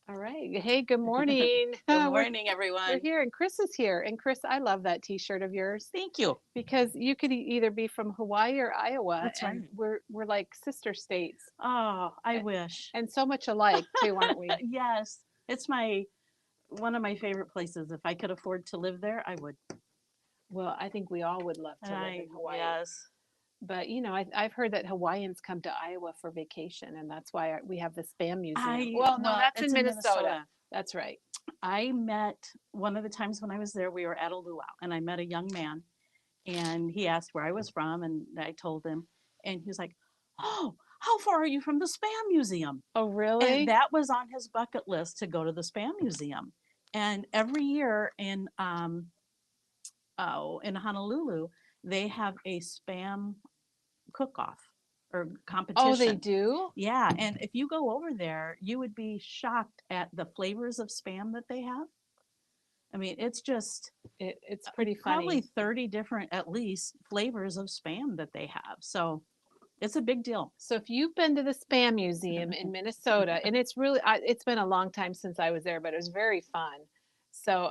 All right. Hey, good morning. Good We're morning, we're everyone. here, and Chris is here. And Chris, I love that T-shirt of yours Thank you. because you could either be from Hawaii or Iowa, That's and right. we're like sister states, Oh, I a- wish. and so much alike too, aren't we? Yes, it's my one of my favorite places. If I could afford to live there, I would. Well, I think we all would love to live in Hawaii, Yes. but I've heard that Hawaiians come to Iowa for vacation, and that's why we have the Spam Museum. I Well, no, well, that's in it's in Minnesota. Minnesota. That's right. I met one of the times when I was there, we were at a luau and I met a young man and he asked where I was from and I told him and he was like, "Oh, how far are you from the Spam Museum?" Oh, And really? that was on his bucket list to go to the Spam Museum. And every year in Honolulu, they have a spam cook-off or Oh, they competition. do? Yeah, and if you go over there, you would be shocked at the flavors of spam that they have. I mean, it's just It's pretty probably funny. 30 different, at least, flavors of spam that they have. So it's a big deal. So if you've been to the Spam Museum in Minnesota, and it's been a long time since I was there, but it was very fun. So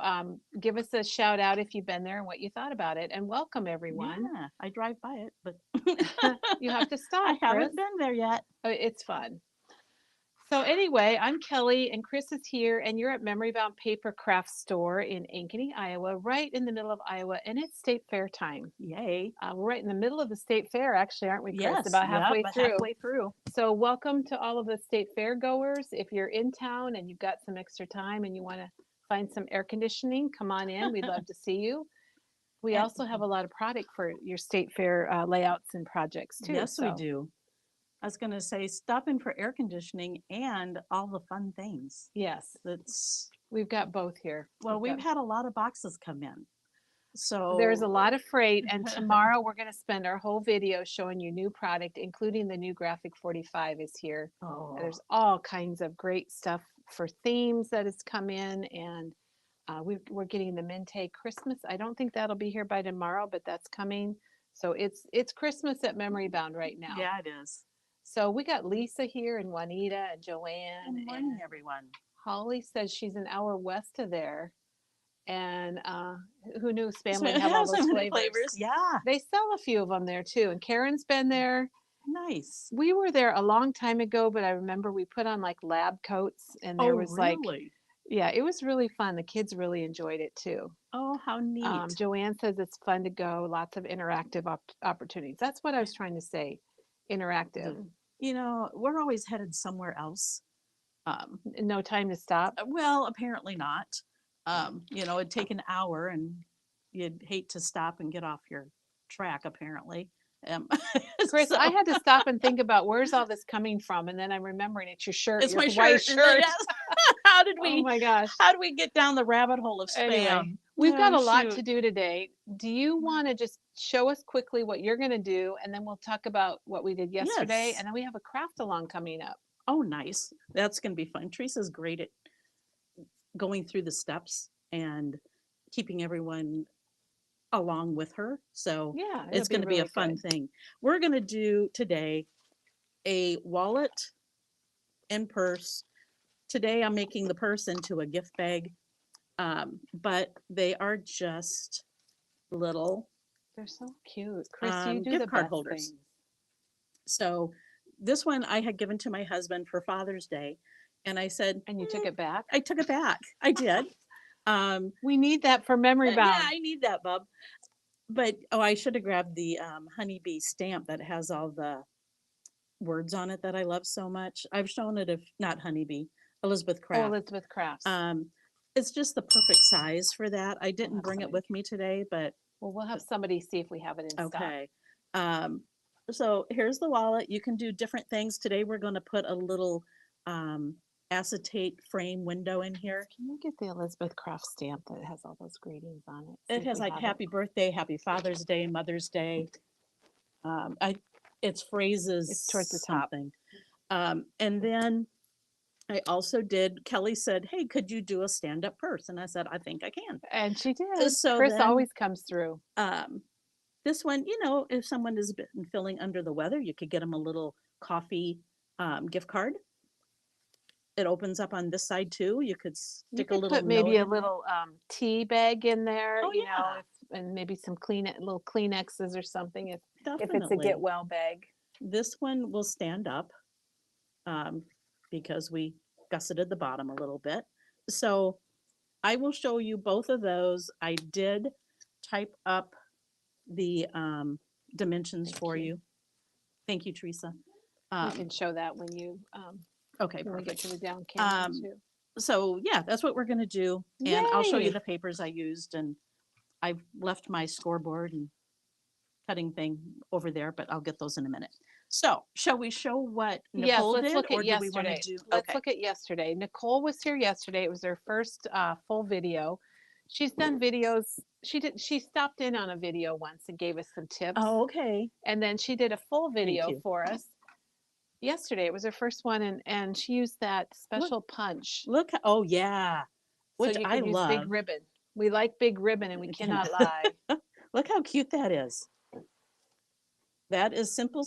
give us a shout out if you've been there and what you thought about it, and welcome everyone. Yeah, I drive by it, but You have to I stop, Chris. haven't been there yet. It's fun. So anyway, I'm Kelly, and Chris is here, and you're at Memory Bound Paper Craft Store in Ankeny, Iowa, right in the middle of Iowa, and it's state fair time. Yay. We're right in the middle of the state fair, actually, aren't we, Chris? Yes, About yep, halfway but through. halfway through. So, welcome to all of the state fair goers. If you're in town and you've got some extra time and you want to find some air conditioning, come on in. We'd love to see you. We And also have a lot of product for your state fair layouts and projects too. yes, we So, do. I was going to say stop in for air conditioning and all the fun things. yes, That's, we've got both here. well, we've had a lot of boxes come in. There's a So, lot of freight, and tomorrow we're going to spend our whole video showing you new product, including the new Graphic 45 is here. oh, There's all kinds of great stuff for themes that has come in, and we're getting the Mente Christmas. I don't think that'll be here by tomorrow, but that's coming. So it's Christmas at Memory Bound right now. yeah, it is. So we got Lisa here and Juanita and Joanne, Good morning, and everyone. Holly says she's an hour west of there. And who knew Spam So would it have all has so those many flavors? flavors. Yeah, They sell a few of them there too. And Karen's been there. nice. We were there a long time ago, but I remember we put on like lab coats, and there Oh, was like, really? yeah, it was really fun. The kids really enjoyed it too. Oh, how neat. Joanne says it's fun to go, lots of interactive opportunities. That's what I was trying to say, interactive. The, we're always headed somewhere else. Um, No time to stop. well, apparently not. It'd take an hour and you'd hate to stop and get off your track, apparently. Um, Chris, I so had to stop and think about where's all this coming from, and then I'm remembering it's your shirt, it's your my Hawaii shirt. And then, shirt. yes, how did Oh we my gosh. how do we get down the rabbit hole of Anyway, spam? we've got Oh a lot to shoot. do today. Do you want to just show us quickly what you're going to do, and then we'll talk about what we did yesterday, Yes. and then we have a craft along coming up. Oh, nice. That's gonna be fun. Teresa's great at going through the steps and keeping everyone along with her. So Yeah, it'll it's be going to be a really fun good. thing. We're going to do today a wallet and purse. Today I'm making the purse into a gift bag, but they are just little They're so cute. Chris, you do gift the card best holders. things. So this one I had given to my husband for Father's Day, and I said, And you took it back? I took it back. I did. We need that for memory Yeah, bound. I need that, bub. But oh, I should have grabbed the honeybee stamp that has all the words on it that I love so much. I've shown it, if not honeybee, Elizabeth Oh, Craft. Elizabeth Crafts. Um, it's just the perfect size for that. I We'll didn't have bring it somebody. with me today, but Well, we'll have somebody see if we have it in stock. okay. Um, so here's the wallet. You can do different things. Today we're going to put a little um, acetate frame window in here. Can you get the Elizabeth Craft stamp that has all those greetings on it? See It if has we like have it. Happy Birthday, Happy Father's Day, Mother's Day. I it's phrases It's towards the top. something. And then I also did. Kelly said, "Hey, could you do a stand-up purse?" And I said, "I think I can." And she did. So Chris then, always comes through. um, this one, if someone has been feeling under the weather, you could get them a little coffee gift card. it opens up on this side too. You could You stick a could little put note maybe a in there. little tea bag in there, Oh you know, yeah, if, and maybe some little Kleenexes or something if it's a get definitely. well bag. This one will stand up um, because we gusseted the bottom a little bit. So I will show you both of those. I did type up the dimensions Thank for you. you. Thank you, Teresa. You Um, can show that okay, when we get to perfect. the down camera Um, too. so yeah, that's what we're gonna do. And I'll show you Yay! the papers I used, and I've left my scoreboard and cutting thing over there, but I'll get those in a minute. So shall we show what Yes, Nicole let's did, look or at do we want to yesterday. do? Let's Okay. look at yesterday. Nicole was here yesterday. It was her first full video. She's done videos. She stopped in on a video once and gave us some tips. Oh, okay. And then she did a full Thank video you. for us yesterday. It was her first one, and she used that Look, special punch. look. Oh, yeah. So Which you I could use big love. ribbon. We like big ribbon, and we Can cannot lie. look how cute that is. That is simple.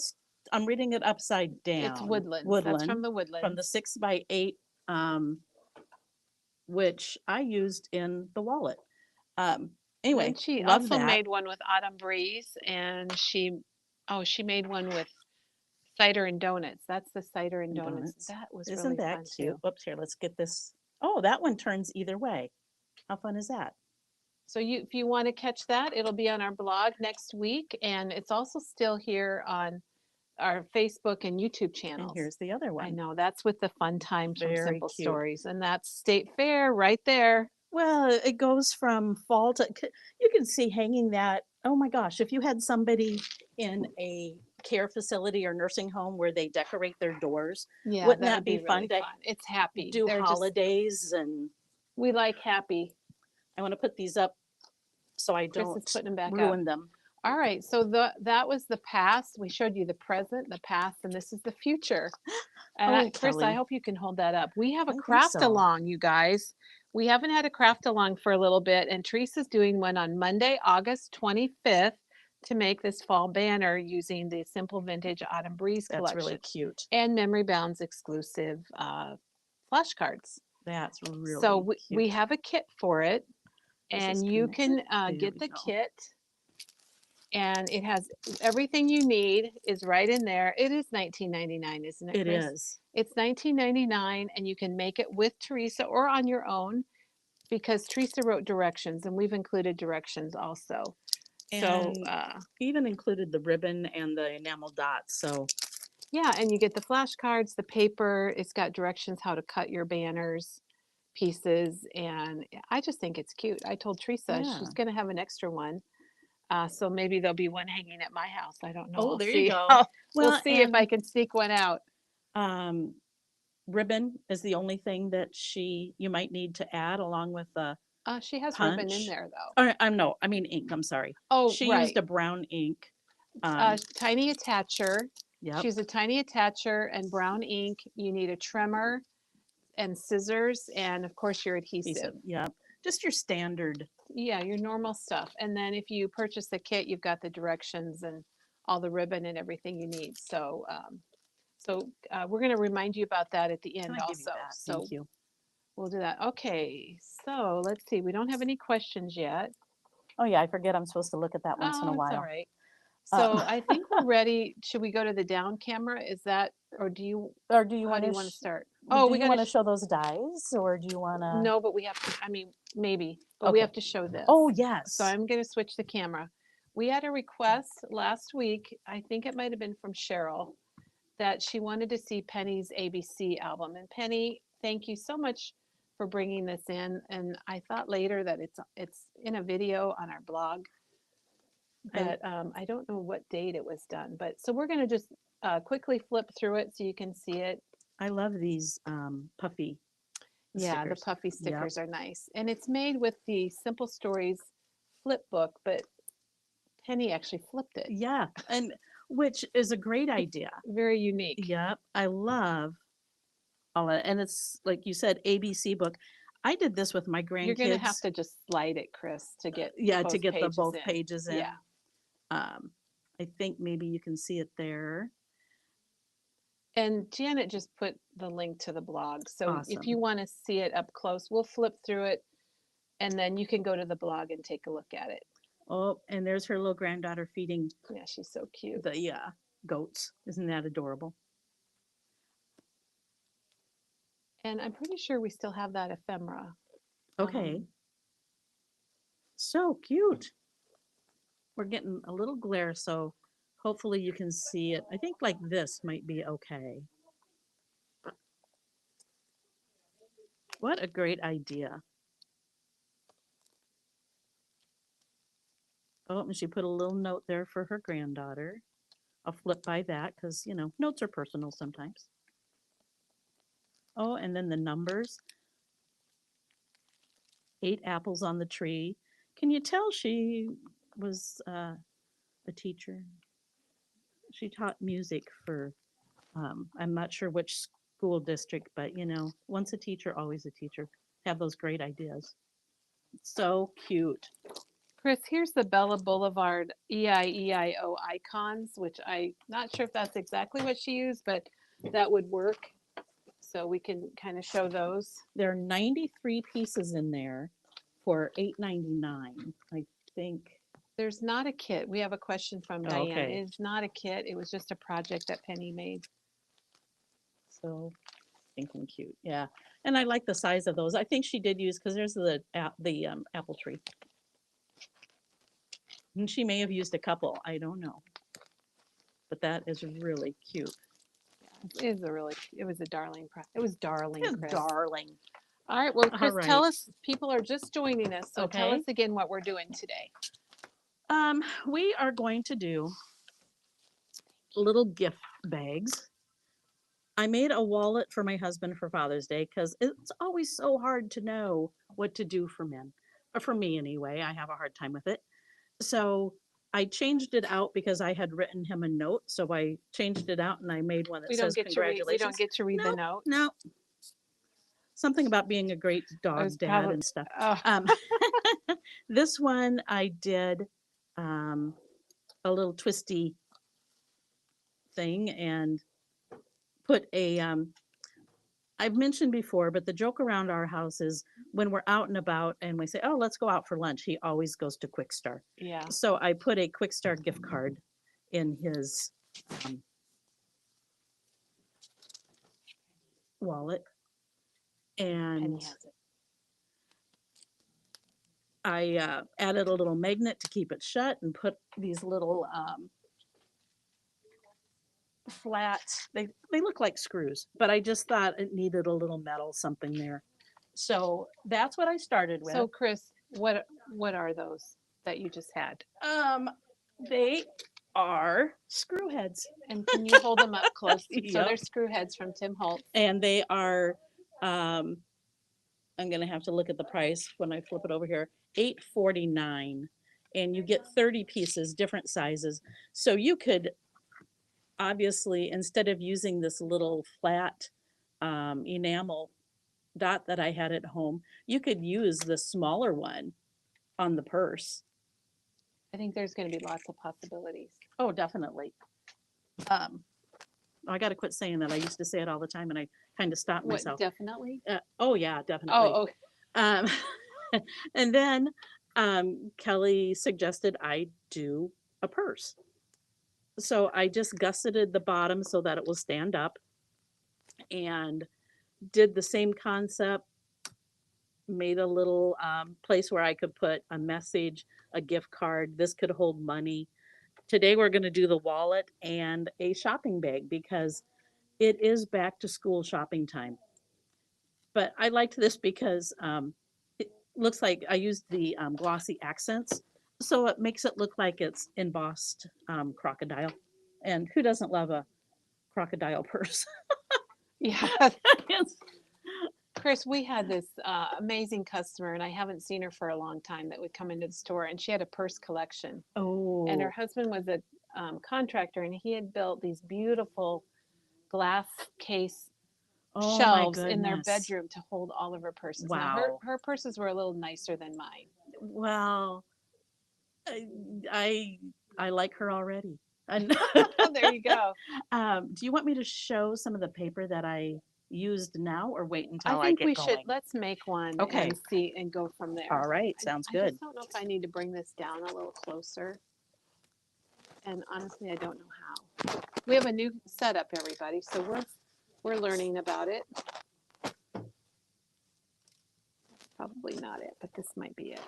I'm reading it upside It's down. woodlands. That's from Woodland the from the woodlands. 6x8, which I used in the wallet. Um, Then anyway, she love also that. made one with autumn breeze, and she made one with cider and donuts. That's the cider and And donuts. donuts. That was Isn't really that fun cute? too. Whoops, here, let's get this. Oh, that one turns either way. How fun is that? So if you want to catch that, it'll be on our blog next week, and it's also still here on our Facebook and YouTube And channels. here's the other I one. know that's with the fun times from Very Simple cute. Stories, and that's State Fair right there. Well, it goes from fall to, you can see hanging that. Oh my gosh, if you had somebody in a care facility or nursing home where they decorate their doors, Yeah, wouldn't that that would be be really fun to fun. It's happy. do They're just holidays? And we like happy. I want to put these up so I Chris is don't putting them back up. ruin them. All right, so that was the past. We showed you the present, the past, and this is the future. And Oh, Chris, I Kelly, hope you can hold that up. We have a I think craft so. along, you guys. We haven't had a craft along for a little bit, and Teresa's doing one on Monday, August 25th, to make this fall banner using the Simple Vintage Autumn Breeze That's really collection cute. and Memory Bound's exclusive flashcards. That's So really we cute. have a kit for it, This is and you can connected. There get we the go. kit, and it has everything you need is right in there. It is $19.99, isn't it, It Chris? is. It's $19.99, and you can make it with Teresa or on your own because Teresa wrote directions, and we've included directions also. So And even included the ribbon and the enamel dots. So yeah, and you get the flashcards, the paper. It's got directions how to cut your banners pieces, and I just think it's cute. I told Teresa yeah. she's going to have an extra one. So maybe there'll be one hanging at my house. I don't know. Oh, We'll there you see. go. We'll Well, see if I and can sneak one out. ribbon is the only thing that you might need to add along with the She has ribbon in punch. there though. Or I'm no, I mean ink. I'm sorry. Oh, She used right. a brown ink. Tiny attacher. Yep. She's a tiny attacher and brown ink. You need a trimmer and scissors, and of course your adhesive. Yep. Just your standard. Yeah, your normal stuff. And then if you purchase the kit, you've got the directions and all the ribbon and everything you need. So, we're going to remind you about that at the Can end I give you also. that? So Thank you. we'll do that. Okay, so let's see. We don't have any questions yet. Oh yeah, I forget I'm supposed to look at that once in a Oh, it's all while. right. Uh, So I think we're ready. Should we go to the down camera? Is that, or do you, Or do you how want do you to? want to start? Do Oh, we you got want to to, show those dies, or do you want to? no, but we have to, I mean, maybe, but we Okay. have to show this. Oh yes. So I'm going to switch the camera. We had a request last week, I think it might have been from Cheryl, that she wanted to see Penny's ABC album. And Penny, thank you so much for bringing this in. And I thought later that it's in a video on our blog, but I don't know what date it was done. But so we're going to just quickly flip through it so you can see it. I love these puffy. Yeah, the stickers. puffy Yep. stickers are nice. And it's made with the Simple Stories flip book, but Penny actually flipped it. Yeah, and which is a great idea. Very unique. Yep, I love all that, and it's like you said, ABC book. I did this with my grandkids. You're going to have to just slide it, Chris, to get yeah, both to get the pages both in. pages in. Yeah. I think maybe you can see it there. And Janet just put the link to the blog. So if you Awesome. want to see it up close, we'll flip through it and then you can go to the blog and take a look at it. Oh, and there's her little granddaughter feeding Yeah, she's so cute. the goats. Isn't that adorable? And I'm pretty sure we still have that ephemera. Okay. So cute. We're getting a little glare, so hopefully you can see it. I think like this might be okay. What a great idea. Oh, and she put a little note there for her granddaughter. I'll flip by that because, notes are personal sometimes. Oh, and then the numbers. 8 apples on the tree. Can you tell she was a teacher? She taught music for, I'm not sure which school district, but once a teacher, always a teacher. Have those great ideas. So cute. Chris, here's the Bella Boulevard EIEIO icons, which I'm not sure if that's exactly what she used, but that would work. So we can kind of show those. There are 93 pieces in there for $8.99, I think. There's not a kit. We have a question from Diane. Okay. It's not a kit. It was just a project that Penny made. So thinking cute. Yeah. And I like the size of those. I think she did use because there's the apple tree. And she may have used a couple. I don't know. But that is really cute. It was a darling. It was darling, It's Chris. darling. All right. Well, Chris, right. tell us. People are just joining us, so tell Okay. us again what we're doing today. We are going to do little gift bags. I made a wallet for my husband for Father's Day because it's always so hard to know what to do for men, or for me anyway. I have a hard time with it. So I changed it out because I had written him a note. So I changed it out and I made one that We don't says get to read. We congratulations. don't get to read the note. No. Something about being a great dog was dad probably- and stuff. Oh, This one I did a little twisty thing and put I've mentioned before, but the joke around our house is when we're out and about and we say, oh, let's go out for lunch, he always goes to Quick Star. yeah. So I put a Quick Star gift card in his wallet. Penny And has it. I added a little magnet to keep it shut and put these little flat, they look like screws, but I just thought it needed a little metal something there. So that's what I started with. So, Chris, what are those that you just had? They are screw heads. And can you hold them up close? So Yep. they're screw heads from Tim Holtz. And they are I'm gonna have to look at the price when I flip it over here. $8.49, and you get 30 pieces, different sizes. So you could obviously, instead of using this little flat enamel dot that I had at home, you could use the smaller one on the purse. I think there's going to be lots of possibilities. Oh, definitely. I got to quit saying that. I used to say it all the time, and I kind of stopped What, myself. definitely? Oh yeah, definitely. Oh, okay. And then Kelly suggested I do a purse. So I just gusseted the bottom so that it will stand up and did the same concept, made a little place where I could put a message, a gift card. This could hold money. Today we're going to do the wallet and a shopping bag because it is back to school shopping time. But I liked this because it looks like I used the glossy accents. So it makes it look like it's embossed crocodile. And who doesn't love a crocodile purse? Yeah. Yes. Chris, we had this amazing customer, and I haven't seen her for a long time, that would come into the store, and she had a purse collection. Oh. And her husband was a contractor, and he had built these beautiful glass case Oh, my shelves in their goodness. bedroom to hold all of her purses. Now, Wow. her purses were a little nicer than mine. Well, I like her already. And There you go. do you want me to show some of the paper that I used now or wait I until I think get we should, going? let's make one Okay. and see and go from there. All right, sounds I good. just don't know if I need to bring this down a little closer. And honestly, I don't know how. We have a new setup, everybody, so we're learning about it. Probably not it, but this might be it.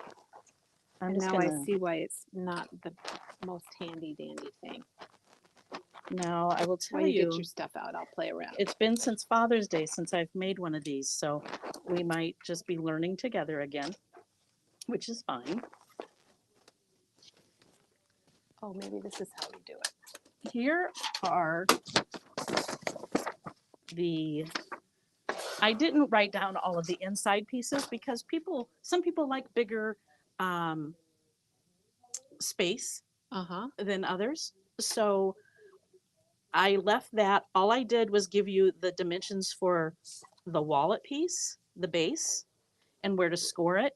I'm And just now I gonna, see why it's not the most handy dandy thing. now I will tell While you you, get your stuff out, I'll play around. it's been since Father's Day since I've made one of these, so we might just be learning together again, which is fine. Oh, maybe this is how we do it. Here are the, I didn't write down all of the inside pieces because some people like bigger space Uh-huh. than others. So I left that. All I did was give you the dimensions for the wallet piece, the base, and where to score it,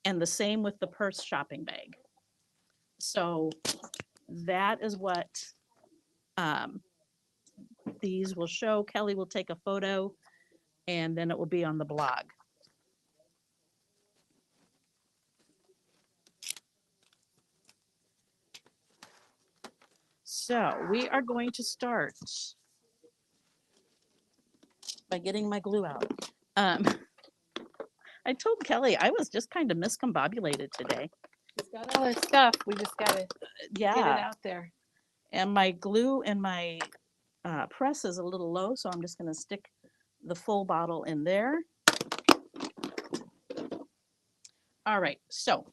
and the same with the purse shopping bag. So that is what these will show. Kelly will take a photo, and then it will be on the blog. So we are going to start by getting my glue out. I told Kelly I was just kind of miscombobulated today. It's got all our stuff. We just gotta get it Yeah, out there. and my glue and my press is a little low, so I'm just going to stick the full bottle in there. All right, so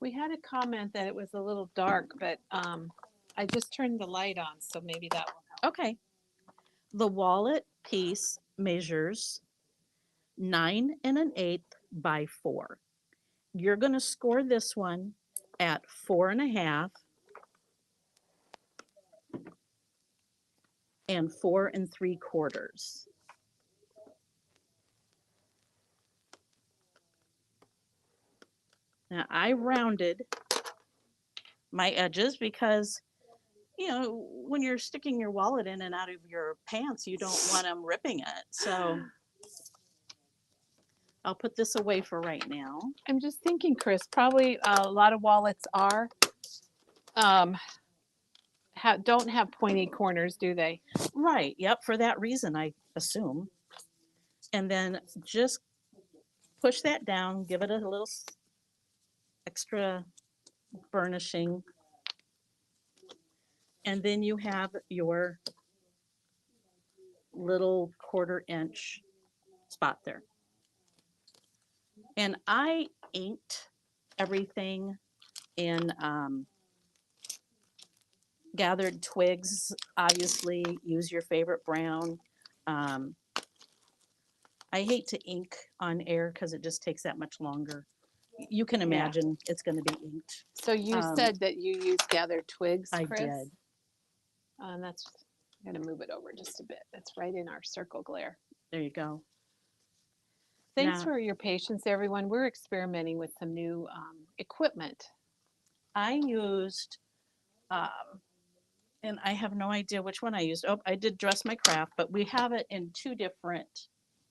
We had a comment that it was a little dark, but I just turned the light on, so maybe that will help. okay, the wallet piece measures 9 1/8 by 4. You're going to score this one at 4 1/2 and 4 3/4. Now I rounded my edges because, you know, when you're sticking your wallet in and out of your pants, you don't want them ripping it. So I'll put this away for right now. I'm just thinking, Chris, probably a lot of wallets are don't have pointy corners, do they? Right. Yep. For that reason, I assume. And then just push that down, give it a little extra burnishing. And then you have your little 1/4 inch spot there. And I inked everything in gathered twigs. Obviously, use your favorite brown. I hate to ink on air because it just takes that much longer. You can imagine it's going to be inked. So you said that you use gathered twigs, I Chris? did. And that's, I'm going to move it over just a bit. That's right in our circle glare. There you go. Thanks Now- for your patience, everyone. We're experimenting with some new equipment. I used, and I have no idea which one I used. Oh, I did Dress My Craft, but we have it in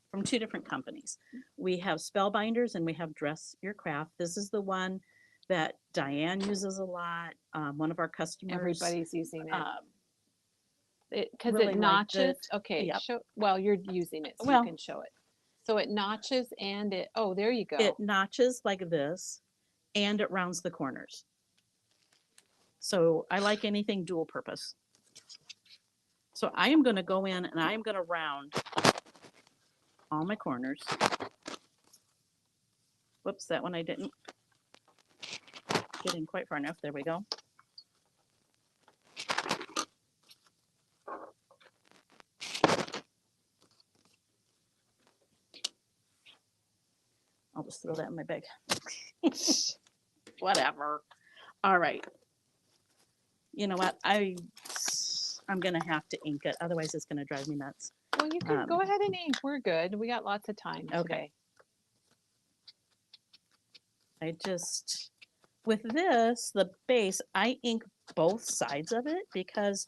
from two different companies. We have Spellbinders and we have Dress Your Craft. This is the one that Diane uses a lot. One of our customers. Everybody's using it. Because really it liked notches. it. Okay, Yep. well, you're using it, so Well- you can show it. So it notches and it, oh, there you go. It notches like this and it rounds the corners. So I like anything dual purpose. So I am going to go in and I am going to round all my corners. Whoops, that one I didn't get in quite far enough. There we go. I'll just throw that in my bag. Whatever. All right. You know what? I'm going to have to ink it. Otherwise, it's going to drive me nuts. Well, you can go ahead and ink. We're good. We got lots of time today. I just, with this, the base, I ink both sides of it because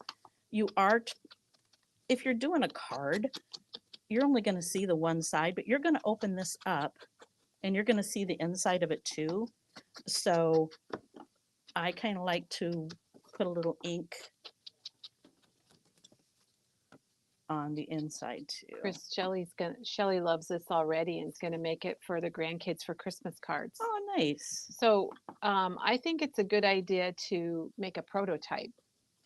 you are, if you're doing a card, you're only going to see the one side, but you're going to open this up and you're going to see the inside of it too. So I kind of like to put a little ink on the inside too. Chris, Shelley loves this already and is gonna make it for the grandkids for Christmas cards. Oh, nice. So I think it's a good idea to make a prototype.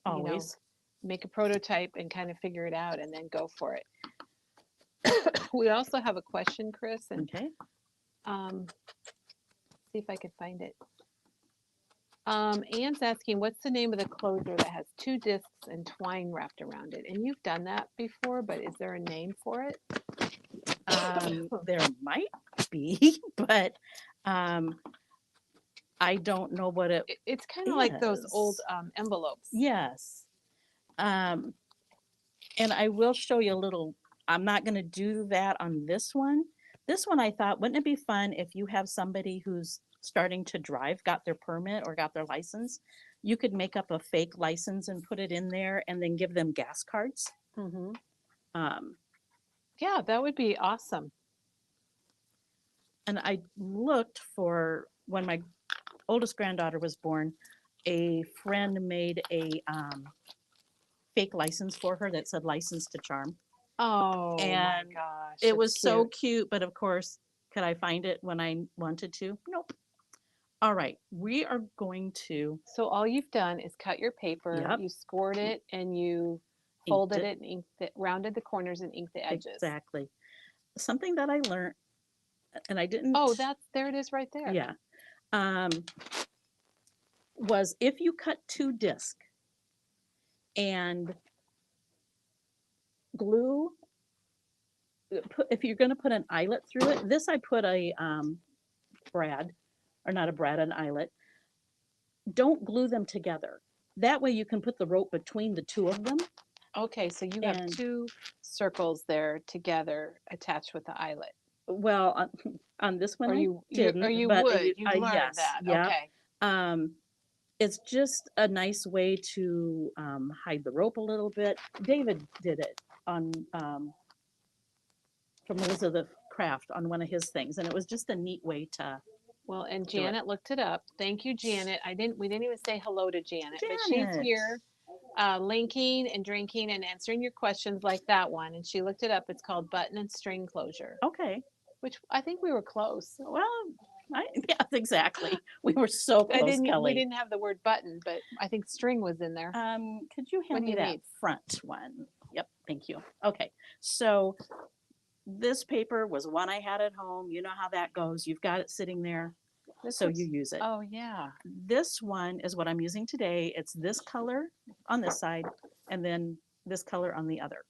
You know, Always. make a prototype and kind of figure it out and then go for it. We also have a question, Chris, and Okay. see if I can find it. Anne's asking, what's the name of the closure that has 2 discs and twine wrapped around it? And you've done that before, but is there a name for it? There might be, but I don't know what it. It's kind of like those old is. envelopes. Yes. And I will show you a little. I'm not going to do that on this one. This one I thought, wouldn't it be fun if you have somebody who's starting to drive, got their permit or got their license, you could make up a fake license and put it in there and then give them gas cards. Mm-hmm. Um, Yeah, that would be awesome. and I looked for when my oldest granddaughter was born, a friend made a fake license for her that said license to charm. Oh my And gosh. it that's was so cute. cute, but of course, could I find it when I wanted to? Nope. All right, we are going to So all you've done is cut your paper, Yep. you scored it, and you Inked folded it. it and inked it, rounded the corners and inked the edges. Exactly. Something that I learned, and I didn't. Oh, there it is right there. Yeah. Was if you cut 2 discs and glue, if you're going to put an eyelet through it, this I put a brad, or not a brad, an eyelet. Don't glue them together. That way you can put the rope between the 2 of them. Okay, so you have And- 2 circles there together attached with the eyelet. Well, on this one Or I you didn't, or you but would. You learned yes, that. yeah. Okay. It's just a nice way to hide the rope a little bit. David did it on from Elizabeth Craft on one of his things, and it was just a neat way to. Well, and do it. Janet looked it up. Thank you, Janet. We didn't even say hello to Janet, but she's Janet. here linking and drinking and answering your questions like that one. And she looked it up. It's called button and string closure, Okay. which I think we were close. Well, yes, exactly. We were so close, We Kelly. didn't have the word button, but I think string was in there. Could you What hand do me you that need? front one? Yep, thank you. Okay, so this paper was one I had at home. You know how that goes. You've got it sitting there, This so looks- you use it. Oh yeah. This one is what I'm using today. It's this color on this side, and then this color on the other.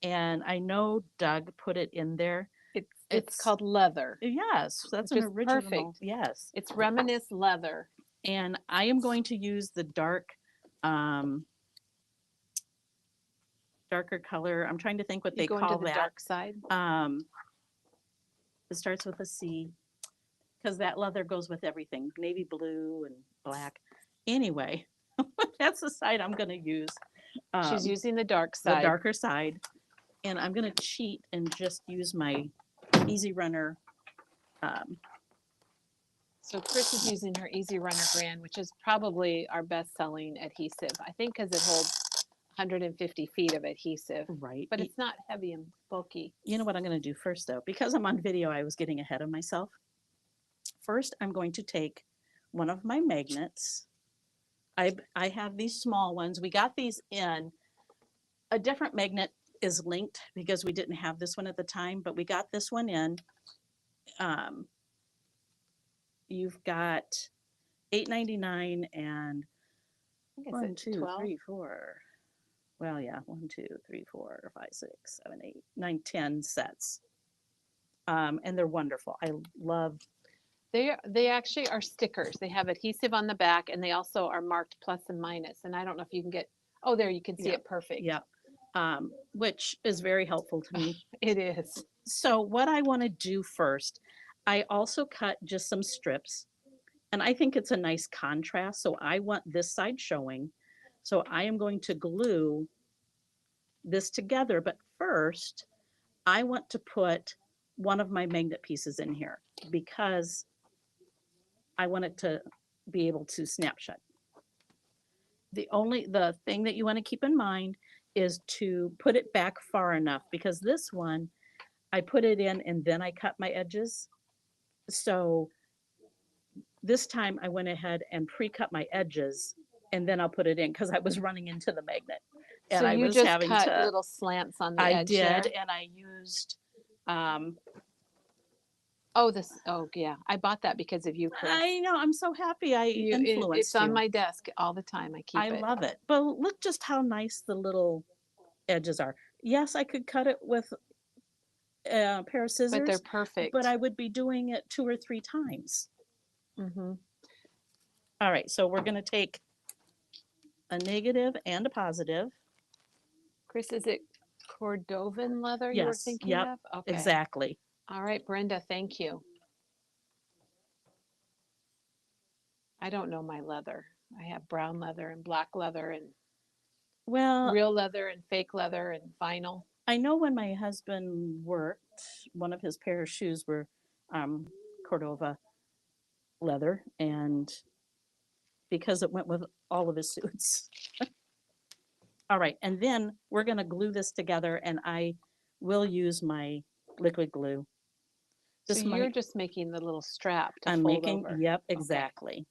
And I know Doug put it in there. It's It's- called leather. Yes, that's Which an is original. perfect. Yes. It's reminisce leather. And I am going to use the darker color. I'm trying to think what You they go call into the that. dark side. It starts with a C because that leather goes with everything, navy blue and black. Anyway, that's the side I'm going to use. She's using the dark the side. darker side, and I'm going to cheat and just use my Easy Runner. So Chris is using her Easy Runner brand, which is probably our best-selling adhesive. I think because it holds 150 feet of adhesive, Right. but it's not heavy and bulky. You know what I'm going to do first, though? Because I'm on video, I was getting ahead of myself. First, I'm going to take one of my magnets. I have these small ones. We got these in. A different magnet is linked because we didn't have this one at the time, but we got this one in. You've got $8.99 and I think it's 1, at 2, 12. 3, 4. Well, yeah, 1, 2, 3, 4, 5, 6, 7, 8, 9, 10 sets. And they're wonderful. I love. They actually are stickers. They have adhesive on the back, and they also are marked plus and minus. And I don't know if you can get. Oh, there you can see Yeah, it perfect. Yeah, which is very helpful to me. It is. So what I want to do first, I also cut just some strips, And I think it's a nice contrast. So I want this side showing. So I am going to glue this together. But first, I want to put one of my magnet pieces in here because I want it to be able to snap shut. The thing that you want to keep in mind is to put it back far enough because this one, I put it in and then I cut my edges. So this time I went ahead and pre-cut my edges and then I'll put it in because I was running into the magnet So and I you was just having cut to, little slants on the I edge there? did, and I used, um, Oh, yeah, I bought that because of you, Chris. I know, I'm so happy I It's influenced on you. my desk all the time. I keep I it. love it. But look just how nice the little edges are. Yes, I could cut it with a pair of But they're scissors, perfect. but I would be doing it 2 or 3 times. Hmm. All right, so we're gonna take a negative and a positive. Chris, is it Cordovan leather you were Yes, thinking yep, of? Okay. exactly. All right, Brenda, thank you. I don't know my leather. I have brown leather and black leather and Well, real leather and fake leather and vinyl. I know when my husband worked, one of his pair of shoes were um, Cordova leather, and because it went with all of his suits. All right, and then we're going to glue this together, and I will use my liquid glue. So This you're might, just making the little strap to I'm fold making, over. yep, Okay. exactly.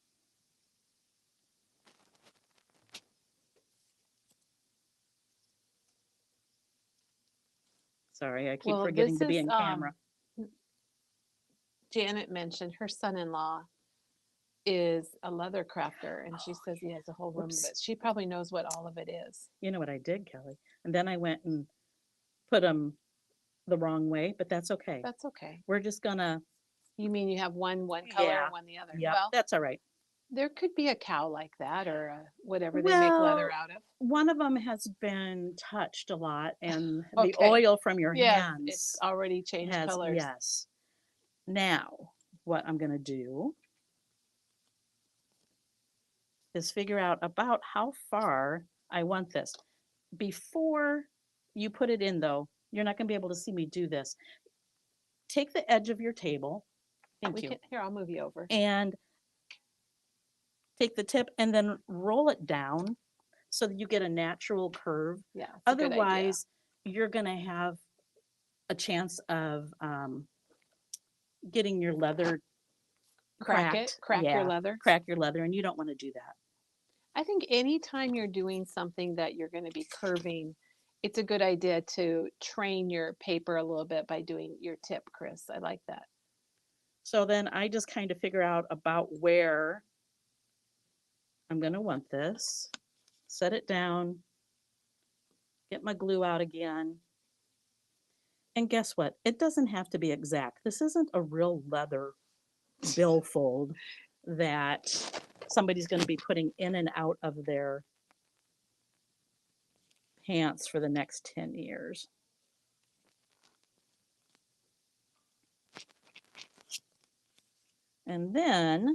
Sorry, I keep Well, forgetting this to be is in camera. Janet mentioned her son-in-law is a leather crafter, and she says he has a whole room of Whoops. it. She probably knows what all of it is. You know what I did, Kelly? And then I went and put them the wrong way, but that's okay. That's okay. We're just gonna, You mean you have one color yeah, and one the other? yep, Well, that's all right. there could be a cow like that or whatever they make leather Well, out of. one of them has been touched a lot, and the Okay. oil from your Yes, it's hands already changed has, colors. yes. Now, what I'm gonna do is figure out about how far I want this. Before you put it in though, you're not gonna be able to see me do this. Take the edge of your table, thank you, Here, I'll move you over. and take the tip and then roll it down so that you get a natural curve. Yeah, it's a good idea. Otherwise, you're gonna have a chance of getting your leather cracked. Crack your Yeah, leather. crack your leather, and you don't want to do that. I think anytime you're doing something that you're going to be curving, it's a good idea to train your paper a little bit by doing your tip, Chris. I like that. So then I just kind of figure out about where I'm going to want this, set it down, get my glue out again. And guess what? It doesn't have to be exact. This isn't a real leather billfold that somebody's going to be putting in and out of their pants for the next 10 years. And then,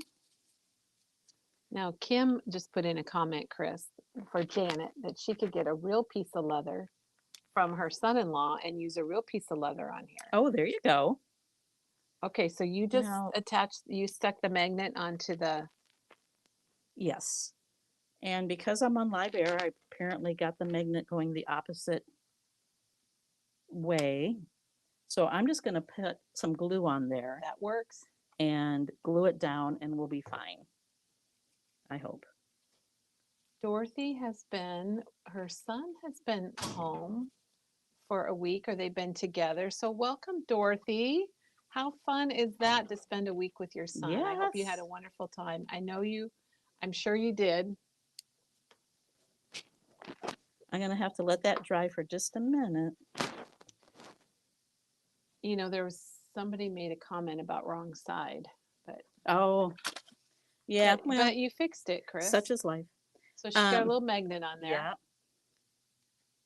Now, Kim just put in a comment, Chris, for Janet, that she could get a real piece of leather from her son-in-law and use a real piece of leather on here. oh, there you go. Okay, so you just Now, you stuck the magnet onto the, yes. And because I'm on live air, I apparently got the magnet going the opposite way. So I'm just going to put some glue on there that works. and glue it down and we'll be fine. I hope. Dorothy her son has been home for a week, or they've been together. So welcome, Dorothy. How fun is that to spend a week with your son? I hope you had a Yes. wonderful time. I'm sure you did. I'm going to have to let that dry for just a minute. You know, there was somebody made a comment about wrong side, but Oh, yeah. Well, but you fixed it, Chris. such is life. So she's got a little magnet on there. Yeah.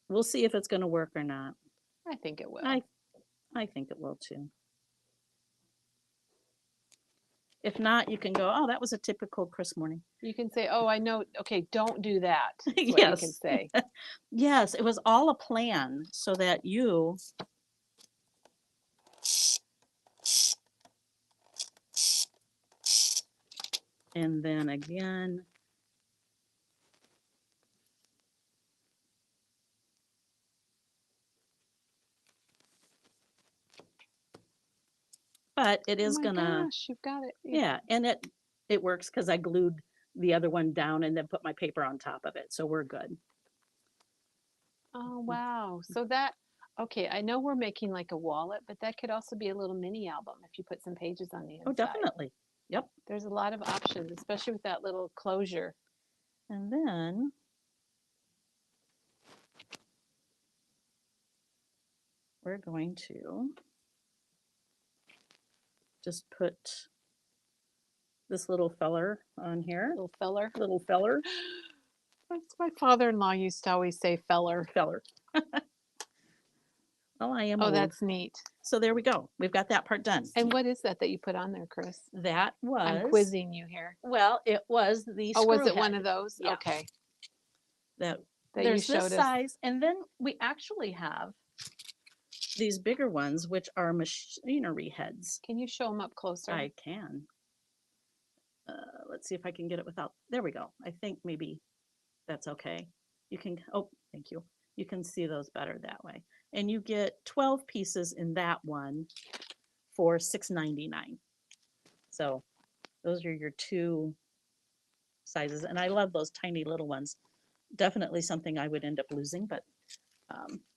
We'll see if it's going to work or not. I think it will. I think it will too. If not, you can go, oh, that was a typical Chris morning. You can say, oh, I know. Okay, don't do that. That's what you can Yes. say. Yes, it was all a plan so that you and then again. But it Oh is my gonna, gosh, you've got it. yeah, and it works because I glued the other one down and then put my paper on top of it, so we're good. Oh, wow. So that, okay, I know we're making like a wallet, but that could also be a little mini album if you put some pages on the Oh, inside. definitely. Yep. There's a lot of options, especially with that little closure. And then we're going to just put this little feller on here. Little feller. Little feller. That's my father-in-law used to always say feller. Feller. Well, I am Oh, old. that's neat. So there we go. We've got that part done. And what is that you put on there, Chris? That was. I'm quizzing you here. Well, it was the Oh, was screw it one head of those? Yeah. Okay. that That you there's this showed us. size, and then we actually have these bigger ones, which are machinery heads. Can you show them up closer? I can. Let's see if I can get it without. There we go. I think maybe that's okay. You can. Oh, thank you. You can see those better that way. And you get 12 pieces in that one for $6.99. So those are your two sizes, and I love those tiny little ones. Definitely something I would end up losing, but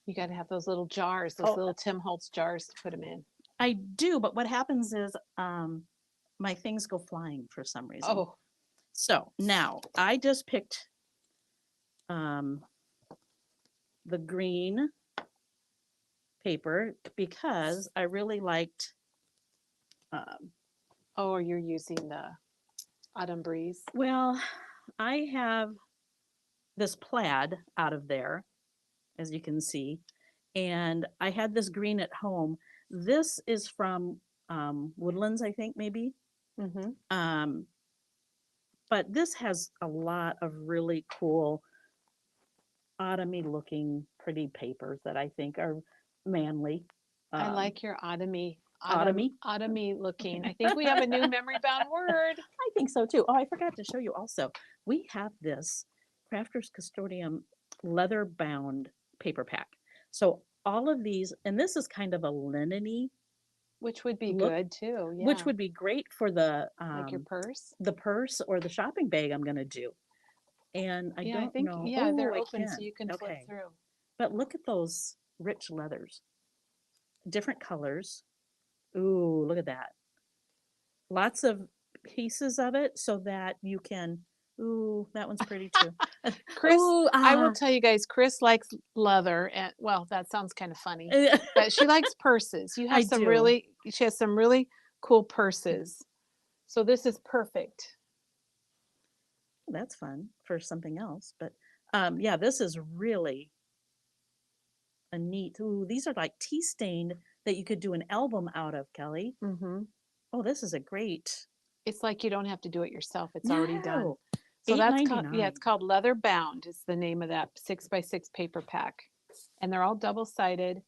You got to have those little jars, those Oh, little Tim Holtz jars to put them in. I do. But what happens is my things go flying for some reason. Oh, So now I just picked the green paper because I really liked. oh, you're using the Autumn Breeze. Well, I have this plaid out of there, as you can see, and I had this green at home. This is from Woodlands, I think maybe. Mm-hmm. But this has a lot of really cool autumny looking pretty papers that I think are manly. I like your autumny. Autumny? Autumny looking. I think we have a new memory bound word. I think so too. Oh, I forgot to show you also. We have this Crafters Custodium leather bound paper pack. So all of these, and this is kind of a linen-y, Which would be Look, good too. Yeah. which would be great for like your purse. the purse or the shopping bag I'm going to do. And I Yeah, don't I think know. yeah, they're I open so you can flip Okay. through. But look at those rich leathers, different colors. Ooh, look at that. Lots of pieces of it so that you can. Ooh, that one's pretty too. Chris, Ooh, I will tell you guys, Chris likes leather, and well, that sounds kind of funny, but she likes purses. You have I some do. really, she has some really cool purses. So this is perfect. That's fun for something else. But yeah, this is really a neat. Ooh, these are like tea stained that you could do an album out of, Kelly. Mm-hmm. Oh, this is a great. It's like you don't have to do it yourself. It's already done. No, So that's called, yeah, $8.99. it's called Leather Bound. Is the name of that 6x6 paper pack, and they're all double sided.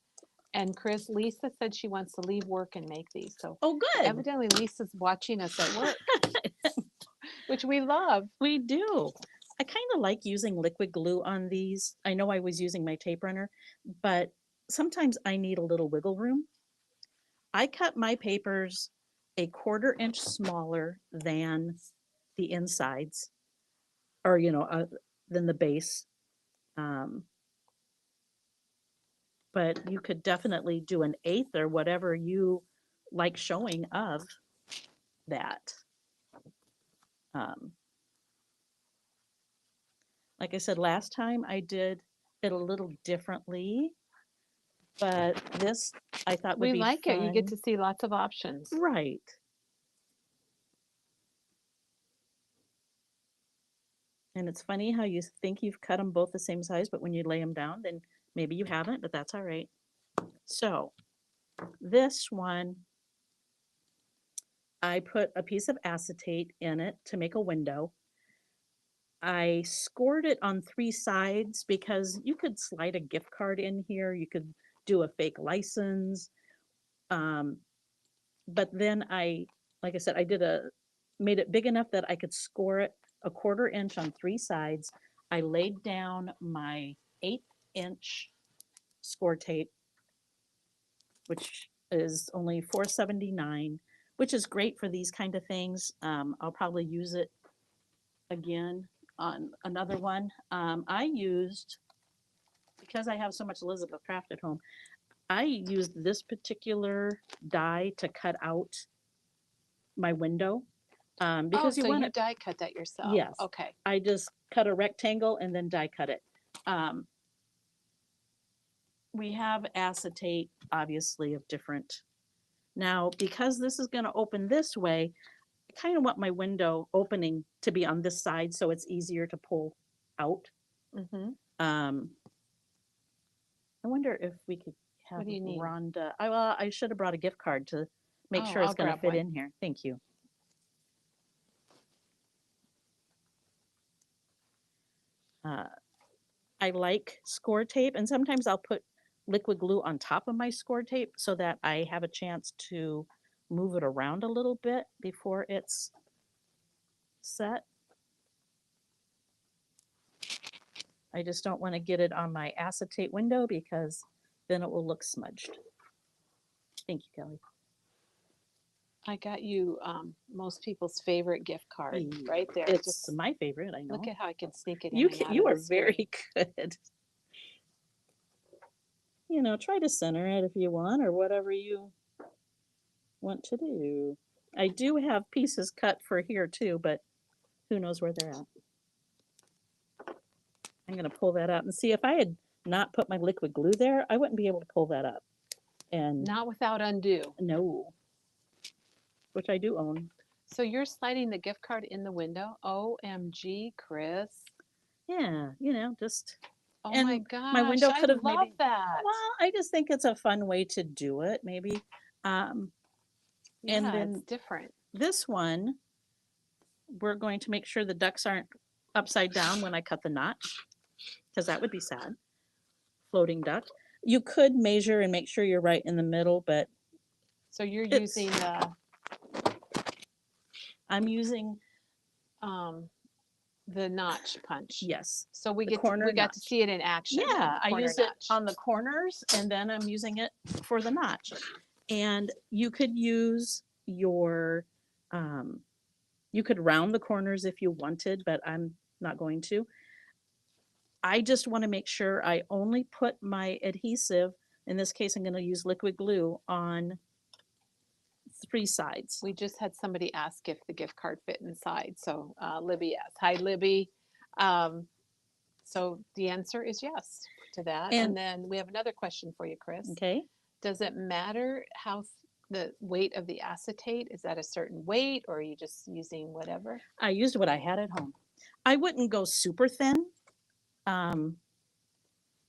And Lisa said she wants to leave work and make these. So Oh, good. evidently Lisa's watching us at work, which we love. We do. I kind of like using liquid glue on these. I know I was using my tape runner, but sometimes I need a little wiggle room. I cut my papers a 1/4 inch smaller than the insides, or than the base. But you could definitely do an 1/8 or whatever you like showing of that. Like I said last time, I did it a little differently, but this I thought would We be like it. You get to fun. see lots of options. Right. And it's funny how you think you've cut them both the same size, but when you lay them down, then maybe you haven't, but that's all right. So this one I put a piece of acetate in it to make a window. I scored it on 3 sides because you could slide a gift card in here, you could do a fake license. Um, but then like I said, made it big enough that I could score it a 1/4 inch on 3 sides. I laid down my 1/8 inch score tape, which is only $4.79, which is great for these kind of things. I'll probably use it again on another one. Because I have so much Elizabeth Craft at home, I used this particular die to cut out my window. Oh, Because you so want you it, die cut that yourself? yes. Okay. I just cut a rectangle and then die cut it. We have acetate, obviously, of different. Now, because this is going to open this way, I kind of want my window opening to be on this side so it's easier to pull out. Mm-hmm. I wonder if we could have What do you need? Rhonda. I should have brought a gift card to make Oh, sure it's I'll going to grab fit one. in here. Thank you. I like score tape, and sometimes I'll put liquid glue on top of my score tape so that I have a chance to move it around a little bit before it's set. I just don't want to get it on my acetate window because then it will look smudged. Thank you, Kelly. I got you most people's favorite gift card right there. It's Just my favorite, I know. look at how I can sneak it in You and can, out you of are the screen. very good. You know, try to center it if you want, or whatever you want to do. I do have pieces cut for here too, but who knows where they're at. I'm going to pull that out and see. If I had not put my liquid glue there, I wouldn't be able to pull that up. And Not without undo. no, which I do own. So you're sliding the gift card in the window? OMG, Chris. Yeah, you know, just. Oh And my gosh, my window I could have love maybe. that. Well, I just think it's a fun way to do it, maybe. And Yeah, then it's different. this one, we're going to make sure the ducks aren't upside down when I cut the notch, because that would be sad. Floating duck. You could measure and make sure you're right in the middle, but So you're It's- using I'm using, the notch punch. yes. So we the get to, corner we got to notch. see it in action. Yeah, I corner use it notch. on the corners and then I'm using it for the notch. And you could use you could round the corners if you wanted, but I'm not going to. I just want to make sure I only put my adhesive, in this case, I'm going to use liquid glue, on 3 sides. We just had somebody ask if the gift card fit inside. So Libby asked. Hi, Libby. So the answer is yes to that. And then we have another question for you, Chris. Okay. Does it matter how the weight of the acetate? Is that a certain weight, or are you just using whatever? I used what I had at home. I wouldn't go super thin.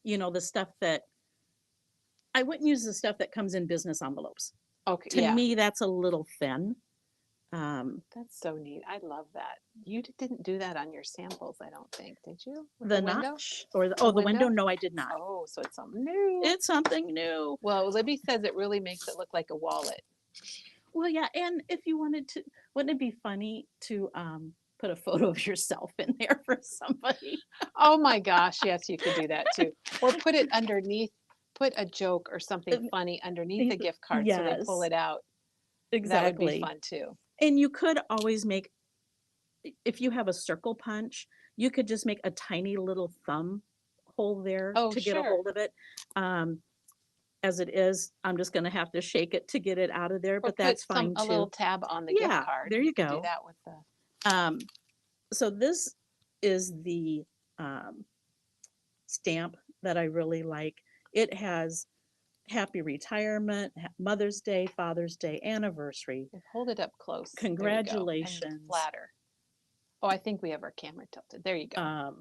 You know, the stuff that I wouldn't use the stuff that comes in business envelopes. Okay, To yeah, me, that's a little thin. that's so neat. I love that. You didn't do that on your samples, I don't think, did you? With The window? notch or the The window? window? No, I did not. Oh, so it's something new. It's something new. Well, Libby says it really makes it look like a wallet. Well, yeah, and if you wanted to, wouldn't it be funny to put a photo of yourself in there for somebody? Oh my gosh, yes, you could do that too. Or put it underneath, put a joke or something funny underneath the gift card so they pull Yes. it out. Exactly. That would be fun too. And you could always make, if you have a circle punch, you could just make a tiny little thumb hole there Oh, to get a sure. hold of it. As it is, I'm just going to have to shake it to get it out of there, Or but that's put fine a too. little tab on the Yeah, gift card. there you could go. Do that with the. So this is the stamp that I really like. It has Happy Retirement, Mother's Day, Father's Day, Anniversary. Hold it up close. There you go. And Congratulations. flatter. Oh, I think we have our camera tilted. There you go.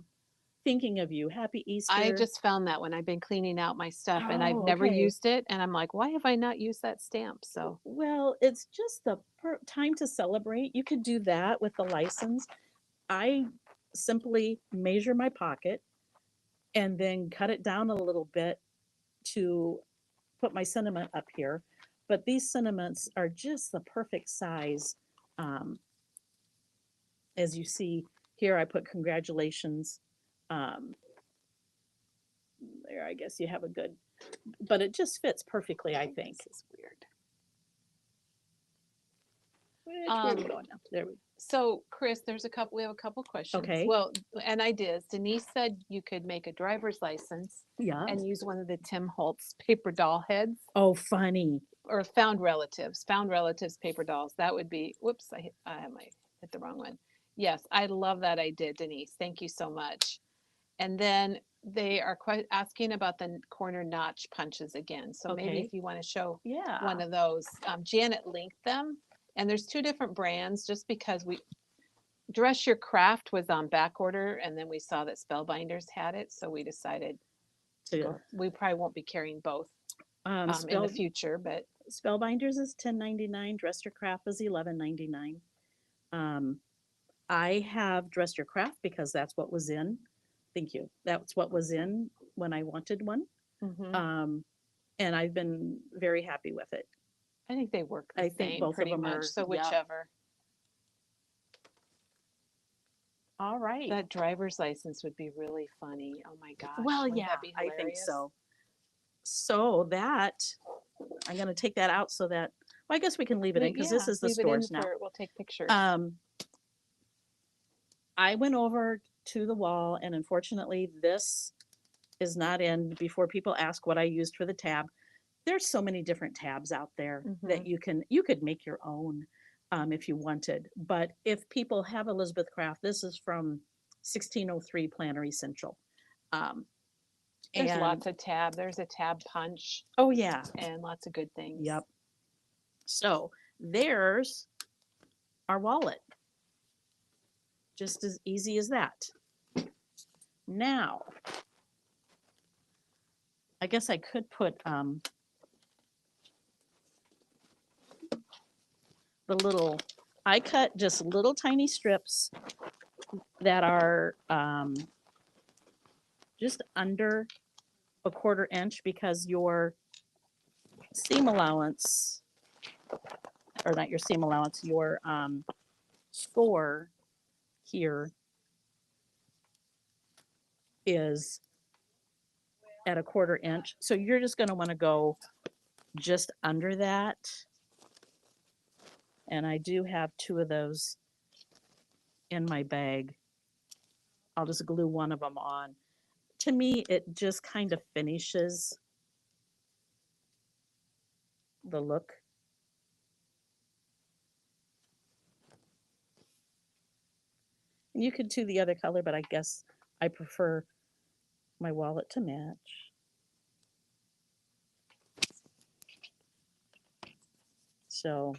thinking of you. Happy Easter. I just found that when I've been cleaning out my stuff and I've Oh, never okay. used it, and I'm like, why have I not used that stamp? So Well, it's just the time to celebrate. You could do that with the license. I simply measure my pocket and then cut it down a little bit to put my sentiment up here. But these sentiments are just the perfect size. Um, as you see here, I put congratulations. Um, there, I guess you have a good, but it just fits perfectly, I think. this is weird. Which way are we going now? There we So Chris, we have a couple questions. Okay. Well, and ideas. Denise said you could make a driver's license Yeah. and use one of the Tim Holtz paper doll heads Oh, funny. or found relatives paper dolls. That would be, whoops, I might hit the wrong one. Yes, I love that idea, Denise. Thank you so much. And then they are asking about the corner notch punches again. So maybe Okay. if you want to show Yeah. one of those, Janet linked them, and there's two different brands. Just because Dress Your Craft was on back order, and then we saw that Spellbinders had it, so we decided to To, go. We probably won't be carrying both in spell, the future, but Spellbinders is $10.99. Dress Your Craft is $11.99. Um, I have Dress Your Craft because that's what was in. Thank you. That's what was in when I wanted one. mhm. And I've been very happy with it. I think they work the I think same both of pretty them much. are, So yeah. whichever. All right. That driver's license would be really funny. Oh my gosh. Well, Wouldn't yeah, that be I think hilarious? so. So that, I'm going to take that out so that, well, I guess we can leave it in because this Yeah, is the leave it in stores now. we'll take pictures. I went over to the wall, and unfortunately, this is not in. Before people ask what I used for the tab, there's so many different tabs out there that you could make your own if you wanted. But if people have Elizabeth Craft, this is from 1603 Planner Essential. There's And lots of tab. There's a tab punch oh yeah, and lots of good things. yep. So there's our wallet. Just as easy as that. Now, I guess I could put the little, I cut just little tiny strips that are just under a 1/4 inch because your seam allowance, or not your seam allowance, your score here is at a 1/4 inch. So you're just going to want to go just under that. And I do have 2 of those in my bag. I'll just glue one of them on. To me, it just kind of finishes the look. And you could do the other color, but I guess I prefer my wallet to match. So,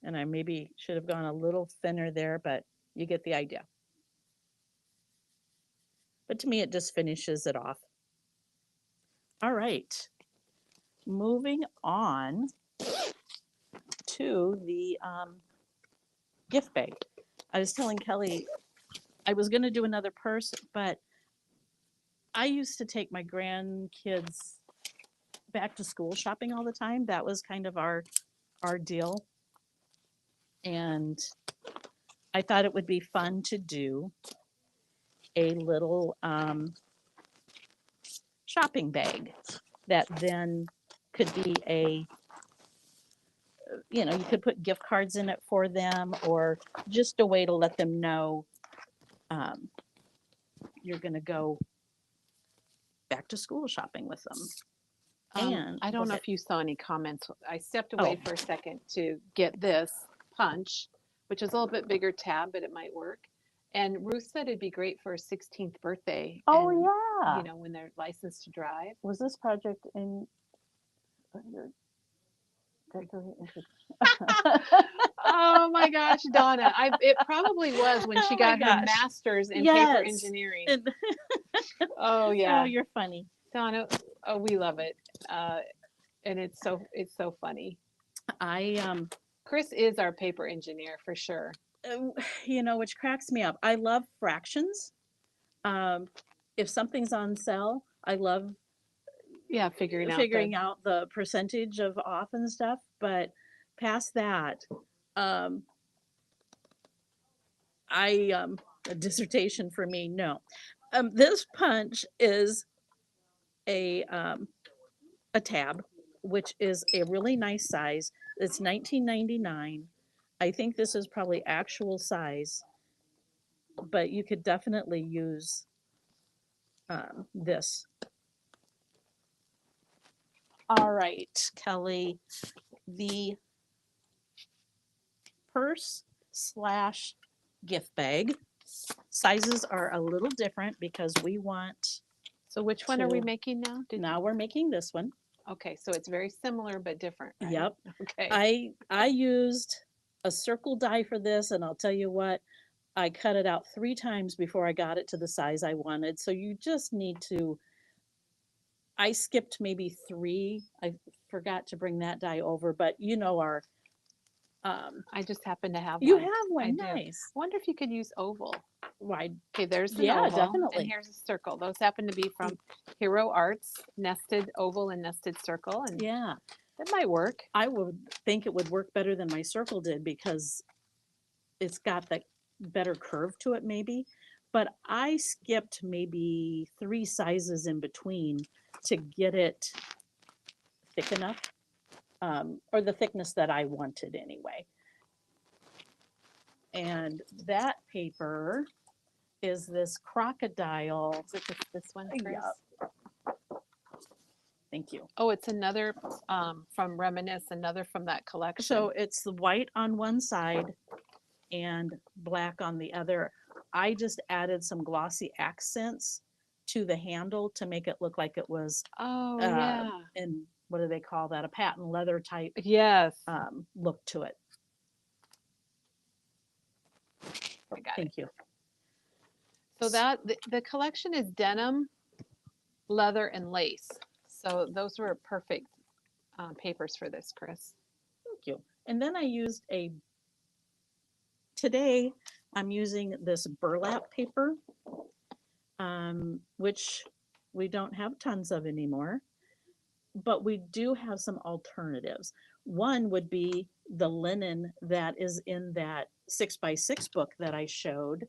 and I maybe should have gone a little thinner there, but you get the idea. But to me, it just finishes it off. All right. Moving on to the gift bag. I was telling Kelly I was going to do another purse, but I used to take my grandkids back to school shopping all the time. That was kind of our deal. And I thought it would be fun to do a little shopping bag that then could be you could put gift cards in it for them, or just a way to let them know you're going to go back to school shopping with them. And I go don't know ahead. if you saw any comments. I stepped away for a second to get this punch, which is a little bit bigger tab, but it might work. And Ruth said it'd be great for a 16th birthday. Oh, and, yeah. You know, when they're licensed to drive. Was this project in your Oh my gosh, Donna. It probably was when she Oh my got her gosh. master's in paper Yes. engineering. And- Oh oh, yeah. you're funny. Donna, oh, we love it. And it's so funny. I Chris is our paper engineer for sure. which cracks me up. I love fractions. Um, if something's on sale, I love Yeah, figuring out the figuring out the percentage of off and stuff. But past that, um, a dissertation for me, no. This punch is a a tab, which is a really nice size. It's 19.99. I think this is probably actual size, but you could definitely use this. All right, Kelly, the purse slash gift bag sizes are a little different because we want, So which one are we to- making now? now we're making this one. Okay, so it's very similar but different, right? Yep. Okay. I used a circle die for this, and I'll tell you what, I cut it out 3 times before I got it to the size I wanted. So you just need to, I skipped maybe 3. I forgot to bring that die over, but our, I just happen to have you one. have one, I do. nice. I wonder if you could use oval. Why? Okay, there's an Yeah, oval. definitely. And here's a circle. Those happen to be from Hero Arts, nested oval and nested circle. And Yeah, that might work. I would think it would work better than my circle did because it's got that better curve to it maybe. But I skipped maybe 3 sizes in between to get it thick enough, or the thickness that I wanted anyway. And that paper is this crocodile. Is it this one, Chris? Yeah. Thank you. Oh, it's another from Reminisce, another from that collection. So it's the white on one side and black on the other. I just added some glossy accents to the handle to make it look like it was oh uh, yeah. in, what do they call that? A patent leather type Yes. look to it. I got it. Thank you. So that the collection is denim, leather, and lace. So those were perfect papers for this, Chris. Thank you. And then I used today I'm using this burlap paper, which we don't have tons of anymore, but we do have some alternatives. One would be the linen that is in that 6x6 book that I showed.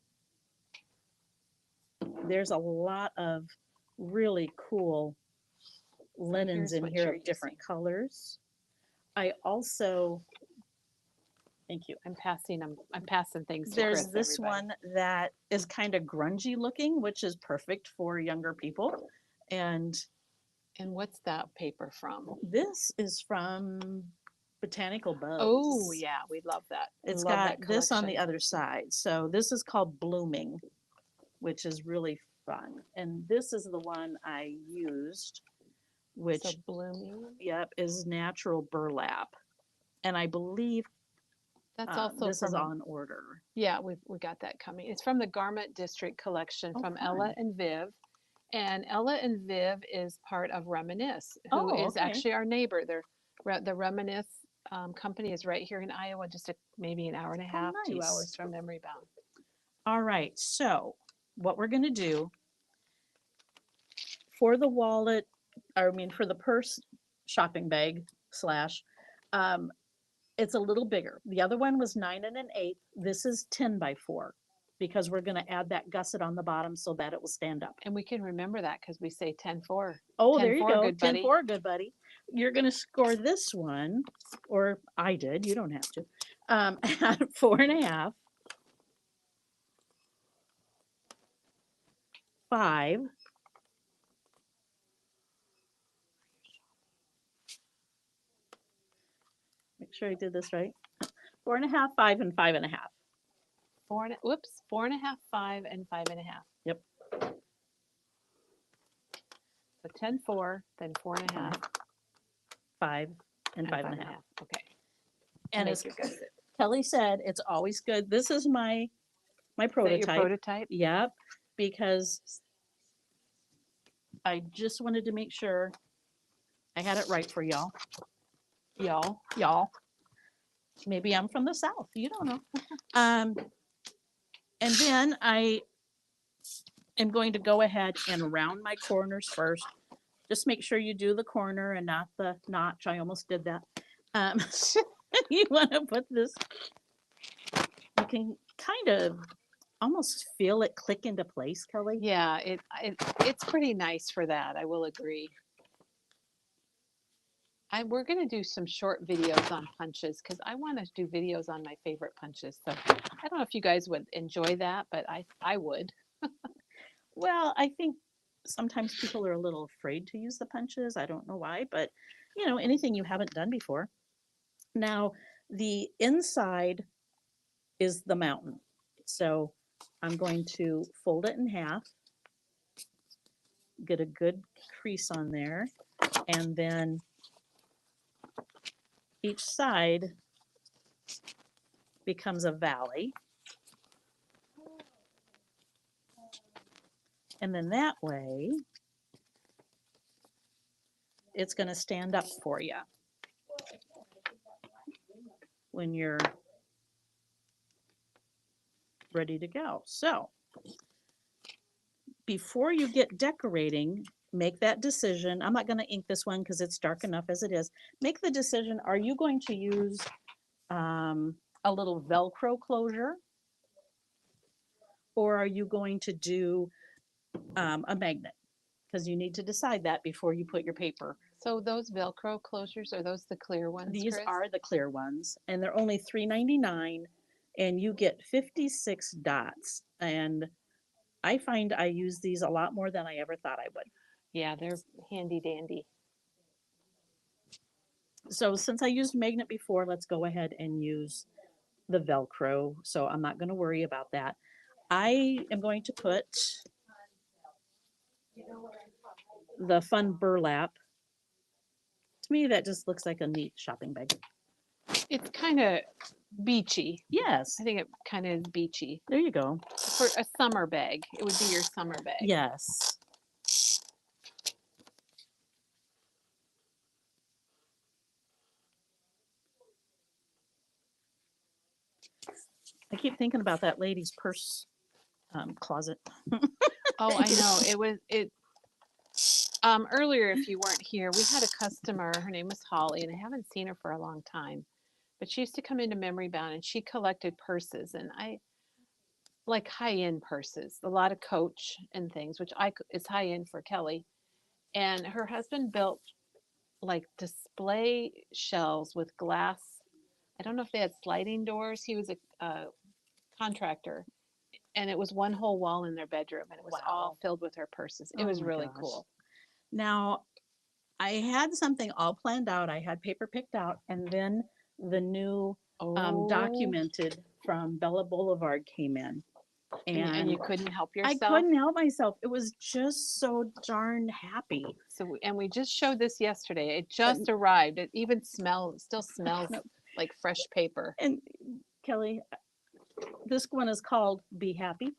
There's a lot of really cool linens here's in what here you're of different colors. I also, thank you. I'm passing things to There's Chris, this everybody. one that is kind of grungy looking, which is perfect for younger people. And what's that paper from? this is from Botanical Bugs. Oh yeah, we love that. It's Love got that this on the collection. other side. So this is called Blooming, which is really fun. And this is the one I used, which, So blooming. yep, is natural burlap. And I believe That's also this from, is on order. yeah, we got that coming. It's from the Garment District collection Oh, from Ella fun. and Viv. And Ella and Viv is part of Reminisce, who Oh, is okay. actually our neighbor. The Reminisce company is right here in Iowa, just maybe an hour and a half, 2 nice. hours from Memory Bound. All right. So what we're going to do for the wallet, for the purse shopping bag slash, it's a little bigger. The other one was 9 1/8. This is 10x4 because we're going to add that gusset on the bottom so that it will stand up. And we can remember that because we say 10-4. Oh, there you 10-4, go. good buddy. 10-4, good buddy. You're going to score this one, or I did. You don't have to. At 4.5, 5. Make sure I did this right. 4.5, 5, and 5.5. 4.5, 5, and 5.5. Yep. So 10-4, then 4.5, 5, and 5.5. Okay. And Make it's your gusset. Kelly said it's always good. This is my Is that your prototype. prototype? Yep, because I just wanted to make sure I had it right for y'all. Y'all. Maybe I'm from the South. You don't know. And then I am going to go ahead and round my corners first. Just make sure you do the corner and not the notch. I almost did that. Um, you want to put this, you can kind of almost feel it click into place, Kelly. Yeah, it's pretty nice for that. I will agree. We're going to do some short videos on punches because I want to do videos on my favorite punches. So I don't know if you guys would enjoy that, but I would. Well, I think sometimes people are a little afraid to use the punches. I don't know why, but anything you haven't done before. Now, the inside is the mountain. So I'm going to fold it in half, get a good crease on there, and then each side becomes a valley. And then that way, it's going to stand up for you when you're ready to go. So before you get decorating, make that decision. I'm not going to ink this one because it's dark enough as it is. Make the decision, are you going to use a little Velcro closure? Or are you going to do a magnet? Because you need to decide that before you put your paper. So those Velcro closures, are those the clear ones, These Chris? are the clear ones, and they're only $3.99, and you get 56 dots. And I find I use these a lot more than I ever thought I would. Yeah, they're handy dandy. So since I used magnet before, let's go ahead and use the Velcro. So I'm not going to worry about that. I am going to put the fun burlap. To me, that just looks like a neat shopping bag. It's kind of beachy. Yes, I think it kind of is beachy. there you go. For a summer bag, it would be your summer bag. Yes. I keep thinking about that lady's purse closet. Oh, I know. It earlier, if you weren't here, we had a customer, her name was Holly, and I haven't seen her for a long time. But she used to come into Memory Bound and she collected purses, and I like high-end purses, a lot of Coach and things, which is high-end for Kelly. And her husband built like display shelves with glass. I don't know if they had sliding doors. He was a contractor, and it was one whole wall in their bedroom, and it was all Wow. filled with her purses. It Oh was my really gosh. cool. Now, I had something all planned out. I had paper picked out, and then the new Oh, documented from Bella Boulevard came in. and you couldn't help I yourself. couldn't help myself. It was just so darn happy. So, and we just showed this yesterday. It just arrived. It even still smells Nope. like fresh paper. And Kelly, this one is called Be Happy.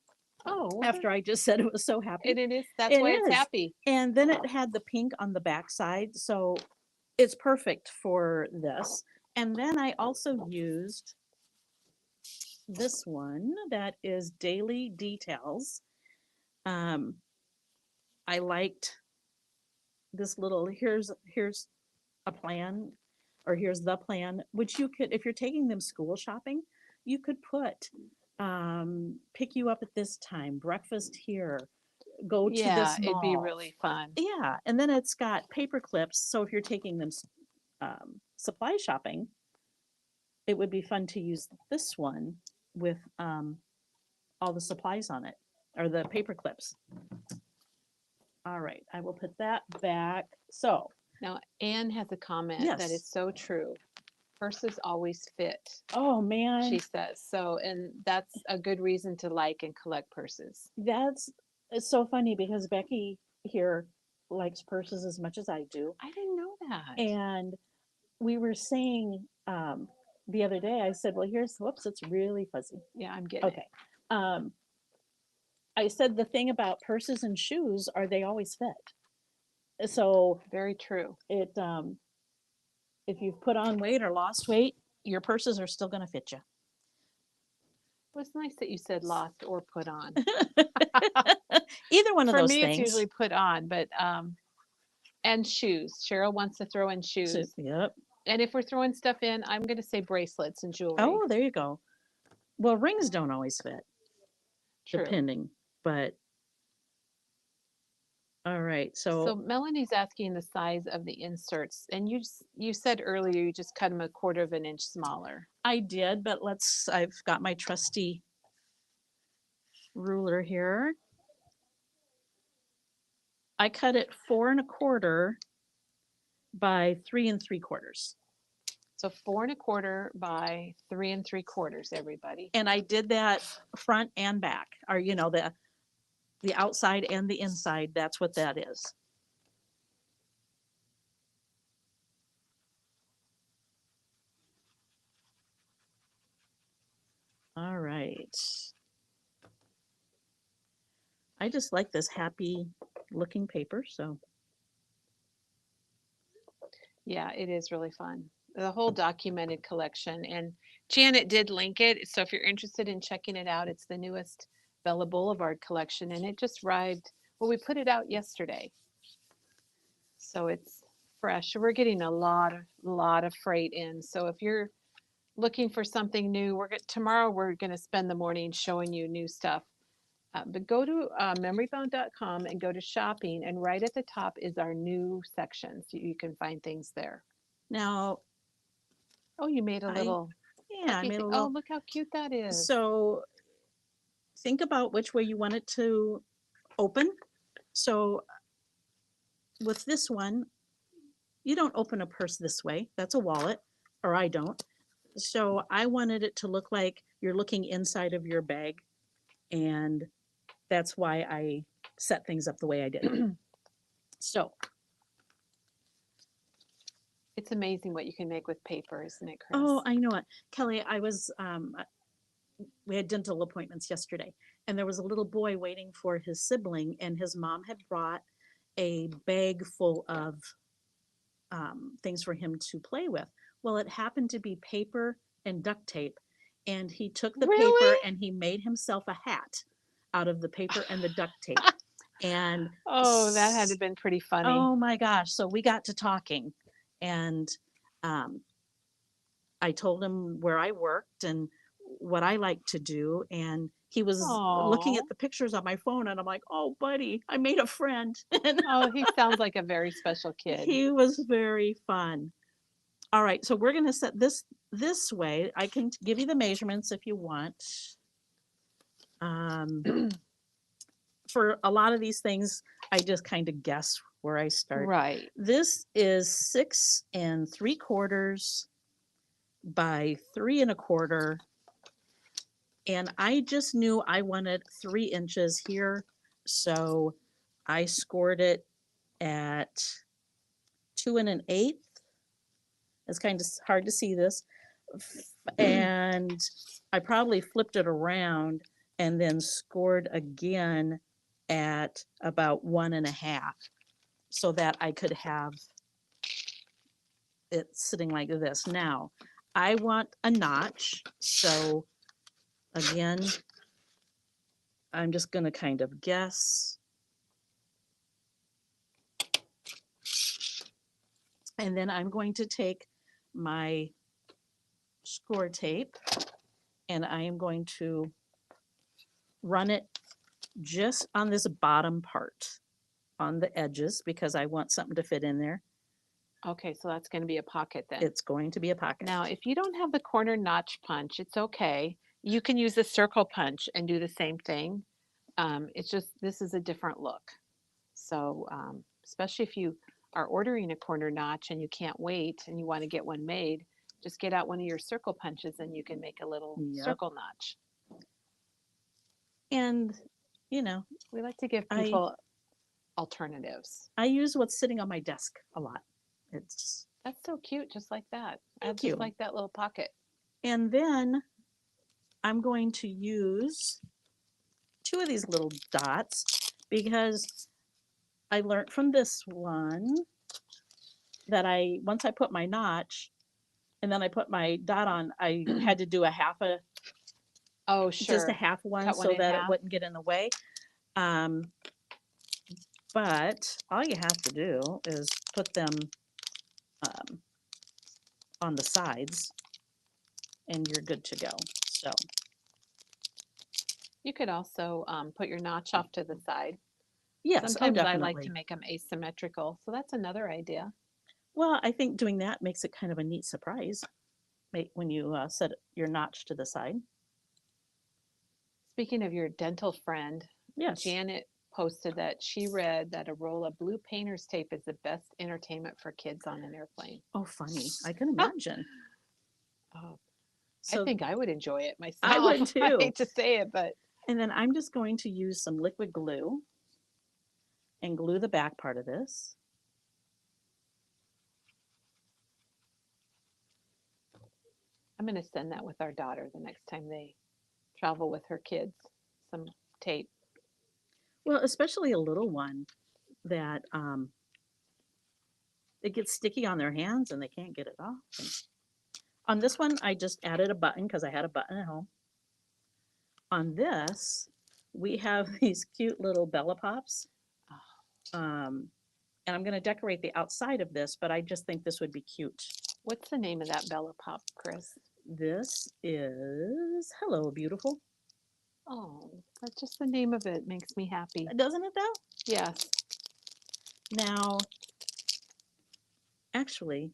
Oh, After I just said it was so happy. it is. That's It why it's is. happy. And then it had the pink on the back side. So it's perfect for this. And then I also used this one that is Daily Details. I liked this little, here's a plan, or here's the plan, which you could, if you're taking them school shopping, you could put pick you up at this time, breakfast here, go to Yeah, this mall. it'd be really fun. Yeah, and then it's got paper clips. So if you're taking them supply shopping, it would be fun to use this one with all the supplies on it, or the paper clips. All right, I will put that back. So Now, Anne has a comment that yes. is so true. Purses always fit, Oh man, she says. So, and that's a good reason to like and collect purses. that's it's so funny because Becky here likes purses as much as I do. I didn't know that. And we were saying the other day I said, well, whoops, it's really fuzzy. Yeah, I'm getting it. Okay. Um, I said the thing about purses and shoes are they always fit. So Very true. if you've put on weight or lost weight, your purses are still going to fit you. Well, it's nice that you said lost or put on. Either one of For those me, it's things. usually put on, but and shoes. Cheryl wants to throw in So, shoes. yep. And if we're throwing stuff in, I'm going to say bracelets and jewelry. Oh, there you go. Well, rings don't always fit, True. depending, but all right. So Melanie's asking the size of the inserts, and you said earlier you just cut them 1/4 of an inch smaller. I did, but I've got my trusty ruler here. I cut it 4 1/4 by 3 3/4. So 4 1/4 by 3 3/4, everybody. And I did that front and back, or the outside and the inside. That's what that is. All right. I just like this happy looking paper, so. Yeah, it is really fun. The whole documented collection. And Janet did link it. So if you're interested in checking it out, it's the newest Bella Boulevard collection. And it just arrived, well, we put it out yesterday. So it's fresh. We're getting a lot of freight in. So if you're looking for something new, tomorrow we're going to spend the morning showing you new stuff. But go to memorybound.com and go to shopping, and right at the top is our new section. So you can find things there. Now, oh, you made a little. Yeah, I made a little. Oh, look how cute that is. So think about which way you want it to open. So with this one, you don't open a purse this way. That's a wallet, or I don't. So I wanted it to look like you're looking inside of your bag, and that's why I set things up the way I did. So it's amazing what you can make with paper, isn't it, Chris? Oh, I know it. Kelly, we had dental appointments yesterday, and there was a little boy waiting for his sibling, and his mom had brought a bag full of things for him to play with. Well, it happened to be paper and duct tape, and he took the paper and he made himself a hat out of the paper and the duct tape. And oh, that had to have been pretty funny. Oh my gosh. So we got to talking, and I told him where I worked and what I like to do. And he was looking at the pictures on my phone, and I'm like, oh, buddy, I made a friend. Oh, he sounds like a very special kid. He was very fun. All right. So we're going to set this way. I can give you the measurements if you want. For a lot of these things, I just kind of guess where I start. Right. This is 6 3/4 by 3 1/4. And I just knew I wanted 3 inches here. So I scored it at 2 1/8. It's kind of hard to see this. And I probably flipped it around and then scored again at about 1 1/2, so that I could have it sitting like this. Now, I want a notch, so again, I'm just going to kind of guess. And then I'm going to take my score tape, and I am going to run it just on this bottom part on the edges, because I want something to fit in there. Okay, so that's going to be a pocket then. It's going to be a pocket. Now, if you don't have the corner notch punch, it's okay. You can use the circle punch and do the same thing. It's just, this is a different look. So, especially if you are ordering a corner notch and you can't wait and you want to get one made, just get out one of your circle punches and you can make a little circle notch. And, you know, we like to give people alternatives. I use what's sitting on my desk a lot. That's so cute, just like that. Thank I you. just like that little pocket. And then I'm going to use 2 of these little dots because I learned from this one that once I put my notch and then I put my dot on, I had to do Oh, just a sure. half one Cut one so in that it half. wouldn't get in the way. Um, but all you have to do is put them um, on the sides and you're good to go. So You could also put your notch off to the side. yes, oh, Sometimes I like to definitely. make them asymmetrical. So that's another idea. Well, I think doing that makes it kind of a neat surprise when you set your notch to the side. Speaking of your dental friend, Yes. Janet posted that she read that a roll of blue painter's tape is the best entertainment for kids on an airplane. Oh, funny. I can imagine. Oh, I So think I would enjoy it I would myself. I too. hate to say it, but And then I'm just going to use some liquid glue and glue the back part of this. I'm going to send that with our daughter the next time they travel with her kids. Some tape. Well, especially a little one that it gets sticky on their hands and they can't get it off. And on this one, I just added a button because I had a button at home. On this, we have these cute little Bella Pops. And I'm going to decorate the outside of this, but I just think this would be cute. What's the name of that Bella Pop, Chris? This is Hello Beautiful. Oh, that's just the name of it makes me happy. Doesn't it though? Yes. Now, actually,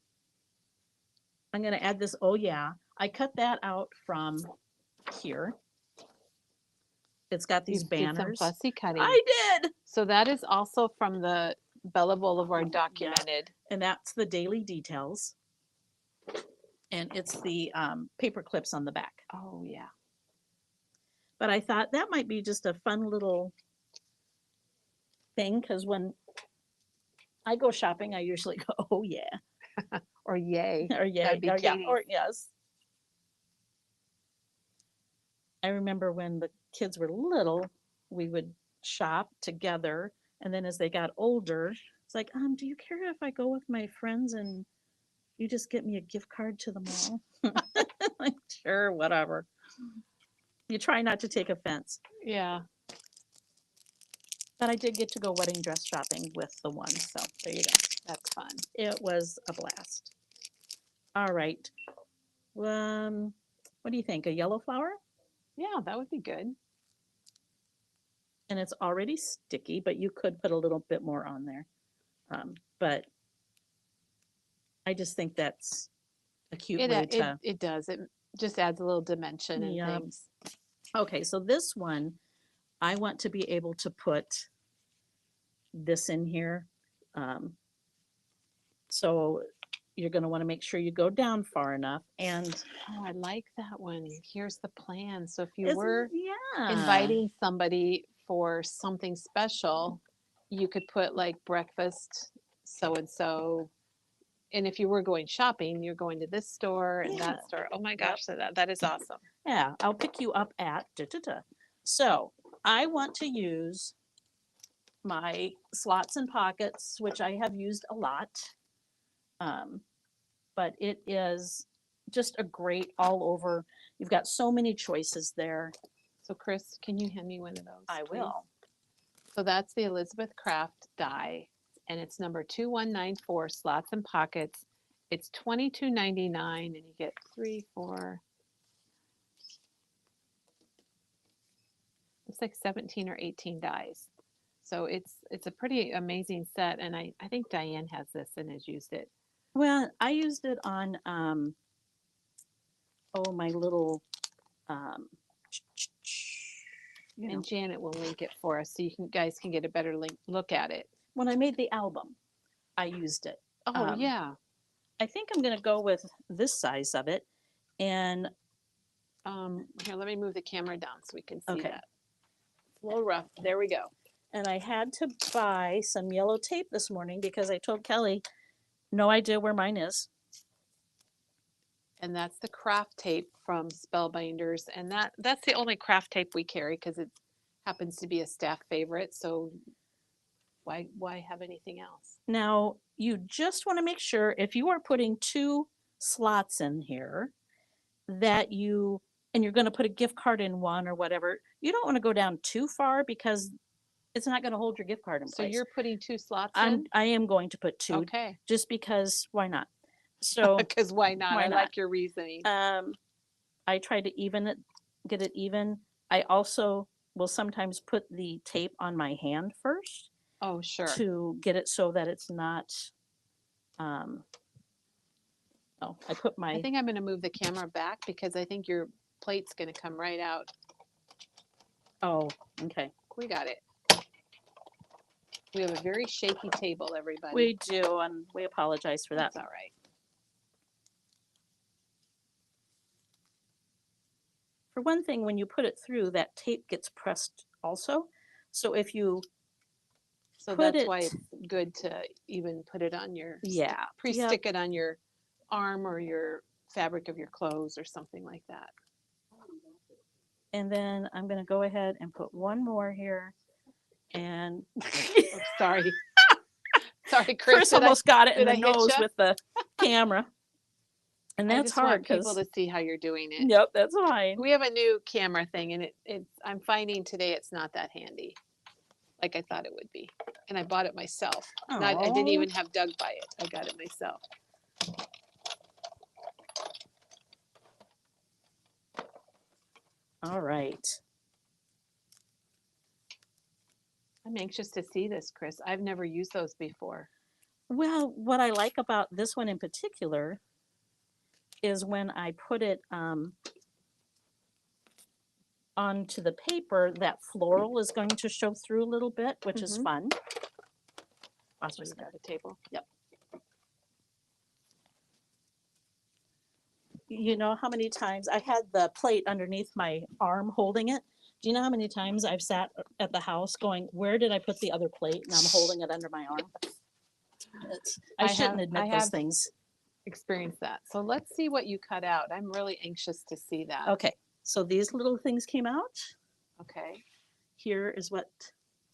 I'm going to add this. Oh, yeah. I cut that out from here. It's got these You did some banners. fussy cutting. I did. So that is also from the Bella Boulevard Yeah. documented. And that's the daily details. And it's the paper clips on the back. Oh, yeah. But I thought that might be just a fun little thing because when I go shopping, I usually go, oh, yeah. Or yay. Or yeah, That'd be or yeah, Katie's. or yes. I remember when the kids were little, we would shop together, and then as they got older, it's like, do you care if I go with my friends and you just get me a gift card to the mall? Like, sure, whatever. You try not to take offense. Yeah. But I did get to go wedding dress shopping with the one, so there you go. That's fun. It was a blast. All right. What do you think? A yellow flower? Yeah, that would be good. And it's already sticky, but you could put a little bit more on there. But I just think that's a cute way to. It does. It just adds a little dimension and Yep. things. Okay, so this one, I want to be able to put this in here. So you're going to want to make sure you go down far enough. And Oh, I like that one. Here's the plan. So if you isn't- were yeah, inviting somebody for something special, you could put like breakfast so and so. And if you were going shopping, you're going to this store and Yeah. that store. Oh my gosh, that is awesome. Yeah, I'll pick you up at da, da, da. So I want to use my slots and pockets, which I have used a lot. But it is just a great all over. You've got so many choices there. So Chris, can you hand me one of those? I please? will. So that's the Elizabeth Craft die, and it's number 2194, slots and pockets. It's $22.99, and you get 3, 4. Looks like 17 or 18 dies. So it's a pretty amazing set, and I think Diane has this and has used it. Well, I used it on my little you know, And Janet will link it for us so you guys can get a better look at it. when I made the album, I used it. Oh, yeah. I think I'm going to go with this size of it. And Here, let me move the camera down so we can see Okay. that. It's a little rough. There we go. and I had to buy some yellow tape this morning because I told Kelly, no idea where mine is. And that's the craft tape from Spellbinders. And that's the only craft tape we carry because it happens to be a staff favorite. So why have anything else? Now, you just want to make sure if you are putting 2 slots in here that and you're going to put a gift card in one or whatever, you don't want to go down too far because it's not going to hold your gift card in So place. you're putting 2 slots I am going to put 2 Okay. just because why not? So, Because why not? why I not? like your reasoning. I try to get it even. I also will sometimes put the tape on my hand first Oh, sure. to get it so that it's not, I put I my, think I'm going to move the camera back because I think your plate's going to come right out. oh, okay. We got it. We have a very shaky table, everybody. We do, and we apologize for that. That's all right. For one thing, when you put it through, that tape gets pressed also. So if you So put that's why it, it's good to even put it on your, yeah, pre-stick it on your arm or your fabric of your clothes or something like that. and then I'm going to go ahead and put one more here. And Oh, sorry. Sorry, Chris almost got it in did the I hit nose ya? with the camera. And I that's just hard want people because, to see how you're doing it. yep, that's fine. We have a new camera thing, and I'm finding today it's not that handy, like I thought it would be. And I bought it myself. I didn't Aw. even have Doug buy it. I got it myself. All right. I'm anxious to see this, Chris. I've never used those before. Well, what I like about this one in particular is when I put it onto the paper, that floral is going to show through a little bit, which is Mhm. fun. So you got a table. Yep. You know how many times I had the plate underneath my arm holding it? Do you know how many times I've sat at the house going, where did I put the other plate? And I'm holding it under my arm. I shouldn't admit those things. Experience that. So let's see what you cut out. I'm really anxious to see that. Okay, so these little things came out. Okay. Here is what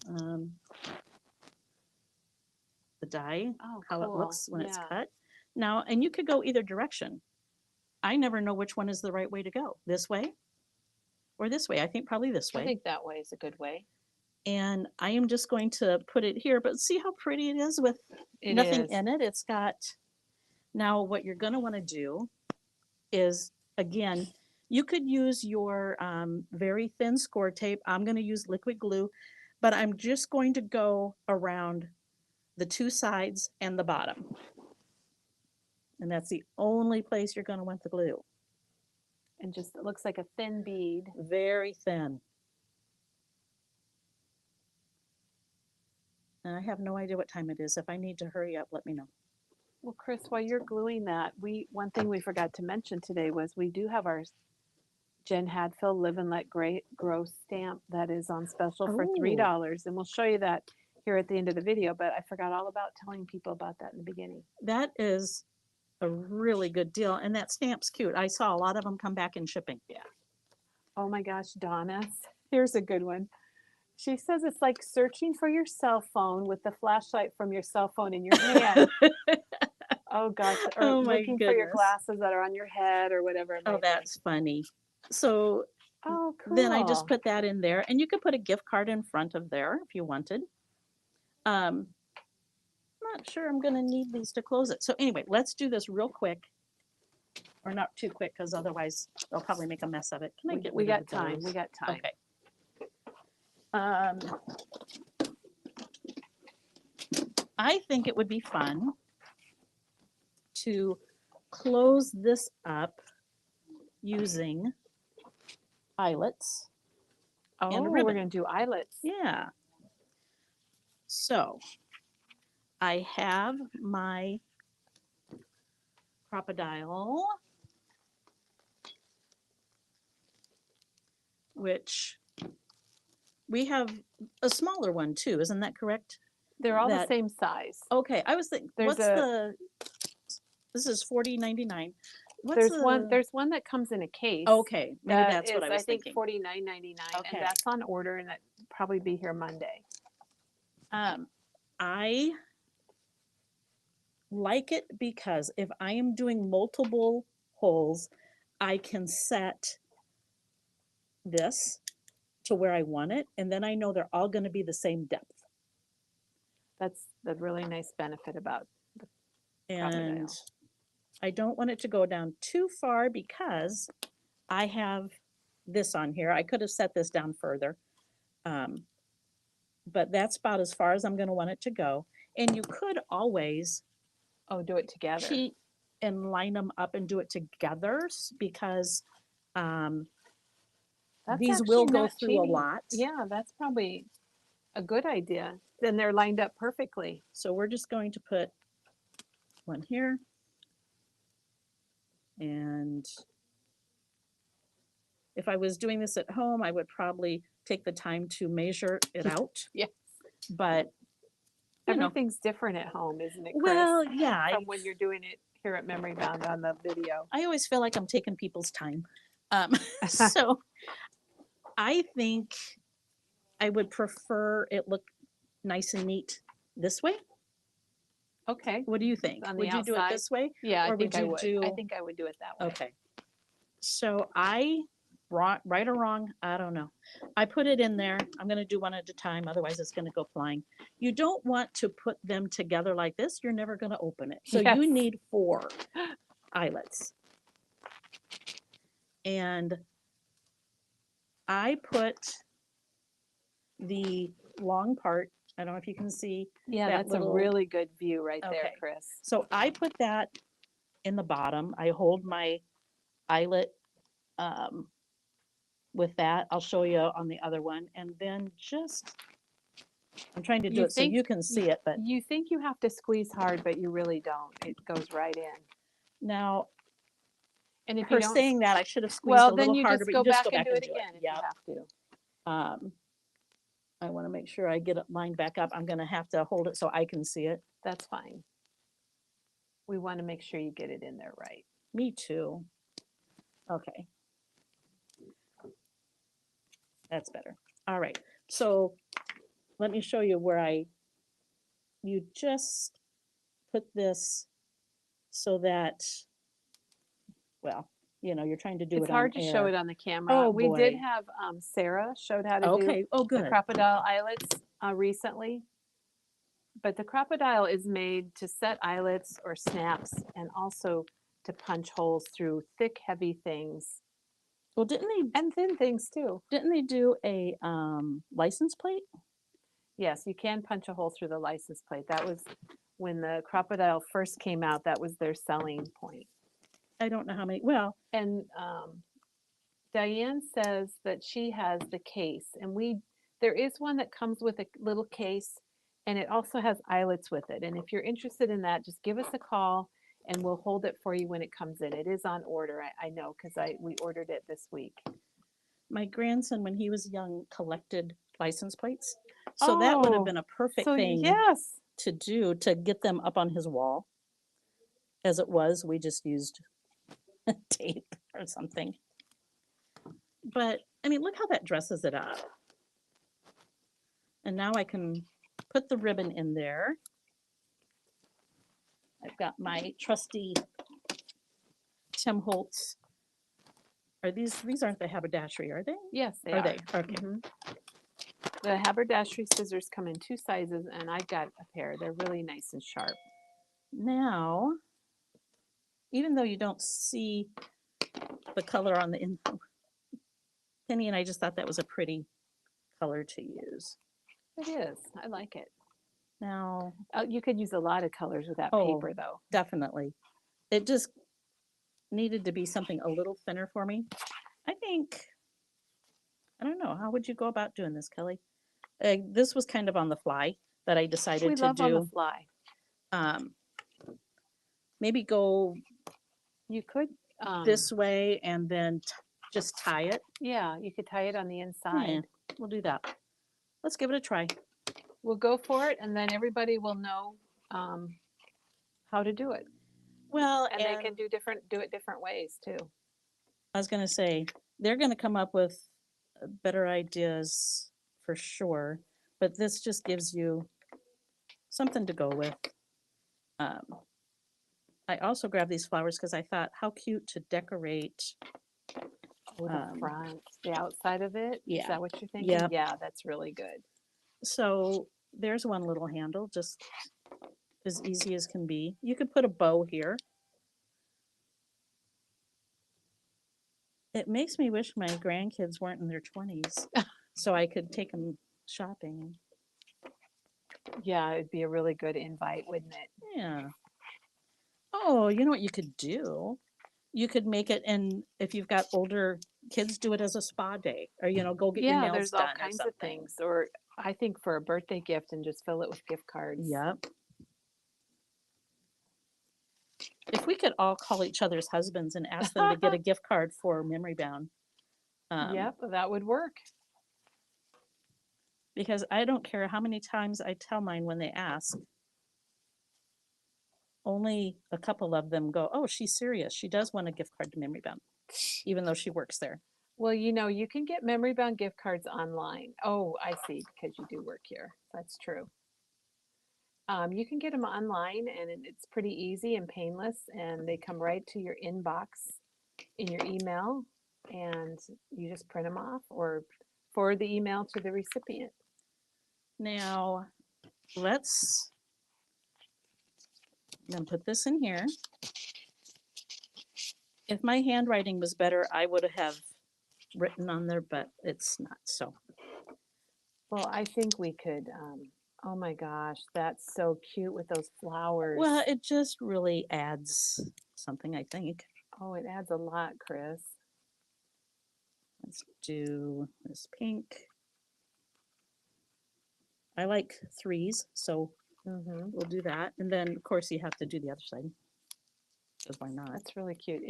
the die, Oh, how it cool. looks when it's Yeah. cut. Now, and you could go either direction. I never know which one is the right way to go. This way or this way. I think probably this I way. think that way is a good way. And I am just going to put it here, but see how pretty it is with It nothing is. in it. It's got, now what you're going to want to do is, again, you could use your very thin score tape. I'm going to use liquid glue, but I'm just going to go around the 2 sides and the bottom. And that's the only place you're going to want the glue. And just, it looks like a thin bead. Very thin. And I have no idea what time it is. If I need to hurry up, let me know. Well, Chris, while you're gluing that, one thing we forgot to mention today was we do have our Jen Hadfield Live and Let Grow stamp that is on special for $3. And we'll show you that here at the end of the video, but I forgot all about telling people about that in the beginning. That is a really good deal. And that stamp's cute. I saw a lot of them come back in shipping. Yeah. Oh my gosh, Donna, here's a good one. She says it's like searching for your cell phone with the flashlight from your cell phone in your hand. Oh gosh, or Oh my looking for your goodness. glasses that are on your head or whatever. It Oh, might be. that's funny. So Oh, cool. then I just put that in there, and you could put a gift card in front of there if you wanted. Not sure I'm going to need these to close it. So anyway, let's do this real quick, or not too quick, because otherwise they'll probably make a mess of it. Can I get We rid of got the time. doors? We got time. Okay. I think it would be fun to close this up using eyelets. Oh, and a we're ribbon. going to do eyelets. Yeah. So I have my crocodile, which we have a smaller one too. Isn't that correct? They're all the same size. Okay. I was thinking, There's this is $40.99. What's the, There's one that comes in a case. okay, maybe That that's what is, I I was think, thinking. $49.99, Okay. and that's on order, and that probably be here Monday. I like it because if I am doing multiple holes, I can set this to where I want it, and then I know they're all going to be the same depth. That's the really nice benefit about And Crocodile. I don't want it to go down too far because I have this on here. I could have set this down further. But that's about as far as I'm going to want it to go. And you could always Oh, do it together. cheat and line them up and do it together because That's these will actually go not through a cheating. lot. Yeah, that's probably a good idea. Then they're lined up perfectly. So we're just going to put one here. And if I was doing this at home, I would probably take the time to measure it out. Yes. But you know, Everything's different at home, isn't it, Chris? well, yeah, From when you're doing it here at Memory Bound on the video. I always feel like I'm taking people's time. So I think I would prefer it look nice and neat this way. Okay. What do you think? On the Would you do it outside? this way? Yeah, I Or think would I you would. do- I think I would do it that way. Okay. So right or wrong, I don't know. I put it in there. I'm going to do one at a time, otherwise it's going to go flying. You don't want to put them together like this. You're never going to open it. So Yes. you need 4 eyelets. And I put the long part, I don't know if you can see. Yeah, that that's little- a really good view right there, Okay. Chris. So I put that in the bottom. I hold my eyelet with that. I'll show you on the other one. And then just, I'm trying to do You it so think- you can see it, but You think you have to squeeze hard, but you really don't. It goes right in. now, And if for you don't, saying that, I should have squeezed well, a then little you harder, just but go you just back go and back do and it do again it. if Yeah. you have to. I want to make sure I get it lined back up. I'm going to have to hold it so I can see it. That's fine. We want to make sure you get it in there right. Me too. Okay. That's better. All right. So let me show you where you just put this so that, well, you're trying to do It's it hard on to show air. it on the camera. Oh, We did boy. have Sarah showed how to do Okay. Oh, the good. crocodile eyelets recently. But the crocodile is made to set eyelets or snaps and also to punch holes through thick, heavy things Well, didn't and thin things too. they do a license plate? Yes, you can punch a hole through the license plate. That was when the crocodile first came out. That was their selling point. I don't know how many. Well, And Diane says that she has the case, and there is one that comes with a little case, and it also has eyelets with it. And if you're interested in that, just give us a call, and we'll hold it for you when it comes in. It is on order. I know because we ordered it this week. my grandson, when he was young, collected license plates. So that would have Oh, been a perfect So thing yes, to do to get them up on his wall. As it was, we just used tape or something. But I mean, look how that dresses it up. And now I can put the ribbon in there. I've got my trusty Tim Holtz. Are these aren't the haberdashery, are they? yes, they Are are. they? Okay. Mhm. The haberdashery scissors come in 2 sizes, and I've got a pair. They're really nice and sharp. Now, even though you don't see the color on the Penny and I just thought that was a pretty color to use. It is. I like it. Now, You could use a lot of colors with that Oh. paper, though. definitely. It just needed to be something a little thinner for me. I think, I don't know, how would you go about doing this, Kelly? This was kind of on the fly that I decided We to love on the do. fly. Maybe go You could. this way and then just tie it. Yeah, you could tie it on the Yeah, inside. we'll do that. Let's give it a try. We'll go for it, and then everybody will know how to do it. Well, And they can do it different ways too. I was gonna say, they're gonna come up with better ideas for sure, but this just gives you something to go with. Um, I also grabbed these flowers because I thought how cute to decorate. Oh, the Um, front, the outside of it. Is yeah. that what you're thinking? Yep. Yeah, that's really good. So there's one little handle, just as easy as can be. You could put a bow here. It makes me wish my grandkids weren't in their 20s so I could take them shopping. Yeah, it'd be a really good invite, wouldn't it? Yeah. Oh, you know what you could do? You could make it, and if you've got older kids, do it as a spa day, or go get your Yeah, nails there's all done or kinds of something. things. Or I think for a birthday gift and just fill it with gift cards. Yep. If we could all call each other's husbands and ask them to get a gift card for Memory Bound, Yep, that would work. because I don't care how many times I tell mine when they ask, only a couple of them go, "Oh, she's serious. She does want a gift card to Memory Bound, even though she works there." Well, you can get memory bound gift cards online. Oh, I see, because you do work here. That's true. You can get them online, and it's pretty easy and painless, and they come right to your inbox in your email, and you just print them off or forward the email to the recipient. Now, let's then put this in here. If my handwriting was better, I would have written on there, but it's not. So, Well, I think we could. Oh my gosh, that's so cute with those flowers. well, it just really adds something, I think. Oh, it adds a lot, Chris. Let's do this pink. I like threes, so Mm-hmm. we'll do that. And then, of course, you have to do the other side, because why not? That's really cute.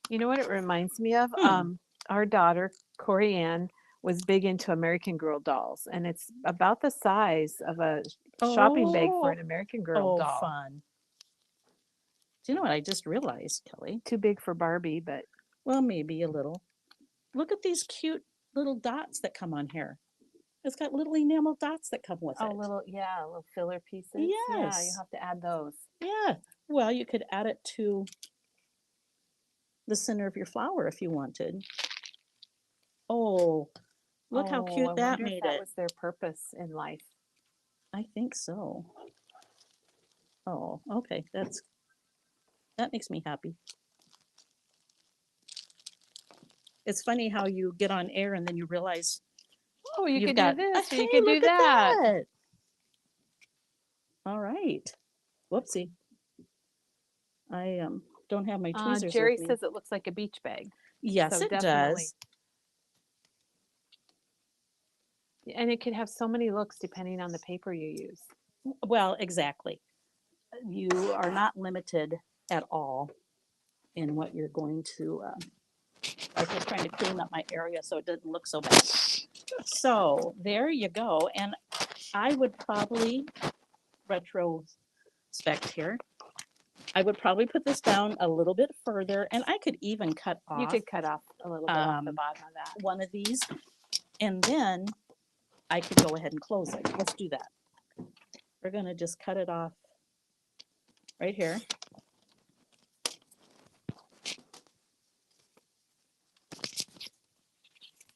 You know what it reminds me of? Hmm. Our daughter, Corey Ann, was big into American Girl dolls, and it's about the size of a shopping bag for an American Girl Oh, doll. fun. Do you know what I just realized, Kelly? Too big for Barbie, but Well, maybe a little. Look at these cute little dots that come on here. It's got little enamel dots that come with it. little filler pieces. Yeah, you Yes. have to add those. Yeah. Well, you could add it to the center of your flower if you wanted. Oh, look how I cute that wonder if made that it. was their purpose in life. I think so. Oh, okay. That makes me happy. It's funny how you get on air and then you realize Oh, you you've could got do this, or hey, you could do look at that. that. All right. Whoopsie. I don't have my tweezers Jerry with me. says it looks like a beach bag. Yes, so it definitely. does. And it could have so many looks depending on the paper you use. Well, exactly. You are not limited at all in what you're going to. I was just trying to clean up my area so it doesn't look so bad. So there you go. And I would probably retrospect here. I would probably put this down a little bit further, and I could even cut off. You could cut off a little bit off the bottom of that. One of these, and then I could go ahead and close it. Let's do that. We're gonna just cut it off right here.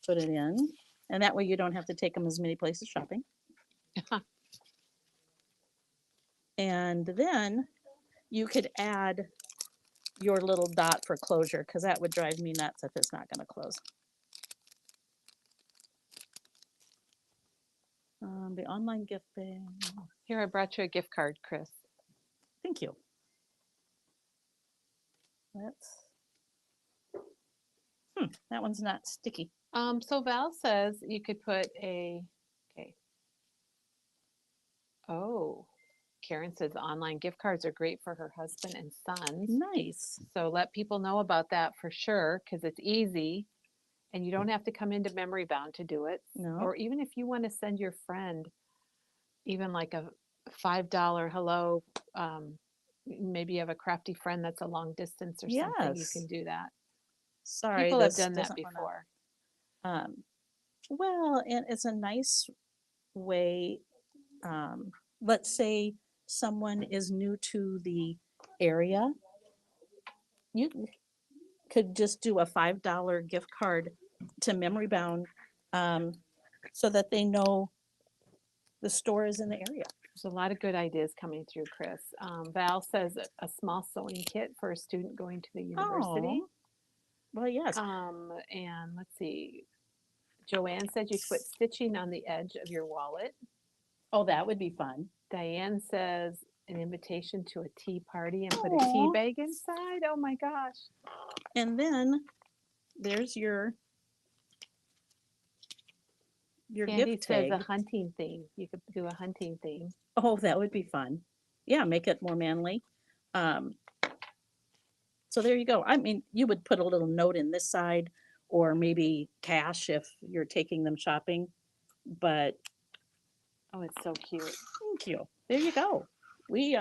Put it in, and that way you don't have to take them as many places shopping. And then you could add your little dot for closure, because that would drive me nuts if it's not going to close. The online gift bag. Here, I brought you a gift card, Chris. Thank you. That one's not sticky. So Val says you could put okay. Oh, Karen says online gift cards are great for her husband and sons. Nice. So let people know about that for sure, because it's easy and you don't have to come into Memory Bound to do it. No. Or even if you want to send your friend even like a $5 hello maybe you have a crafty friend that's a long distance or something, you Yes. can do that. Sorry, People have this done that doesn't want before. to. Well, and it's a nice way. Um, let's say someone is new to the area, you could just do a $5 gift card to Memory Bound, um, so that they know the store is in the area. There's a lot of good ideas coming through, Chris. Val says a small sewing kit for a student going to the university. Oh, well, yes. And let's see, Joanne said you could put stitching on the edge of your wallet. Oh, that would be fun. Diane says an invitation to a tea party and put a tea Aw. bag inside. Oh my gosh. And then there's your Sandy gift says a tag. hunting theme. You could do a hunting theme. Oh, that would be fun. Yeah, make it more manly. Um, so there you go. I mean, you would put a little note in this side or maybe cash if you're taking them shopping. But Oh, it's so cute. thank you. There you go. We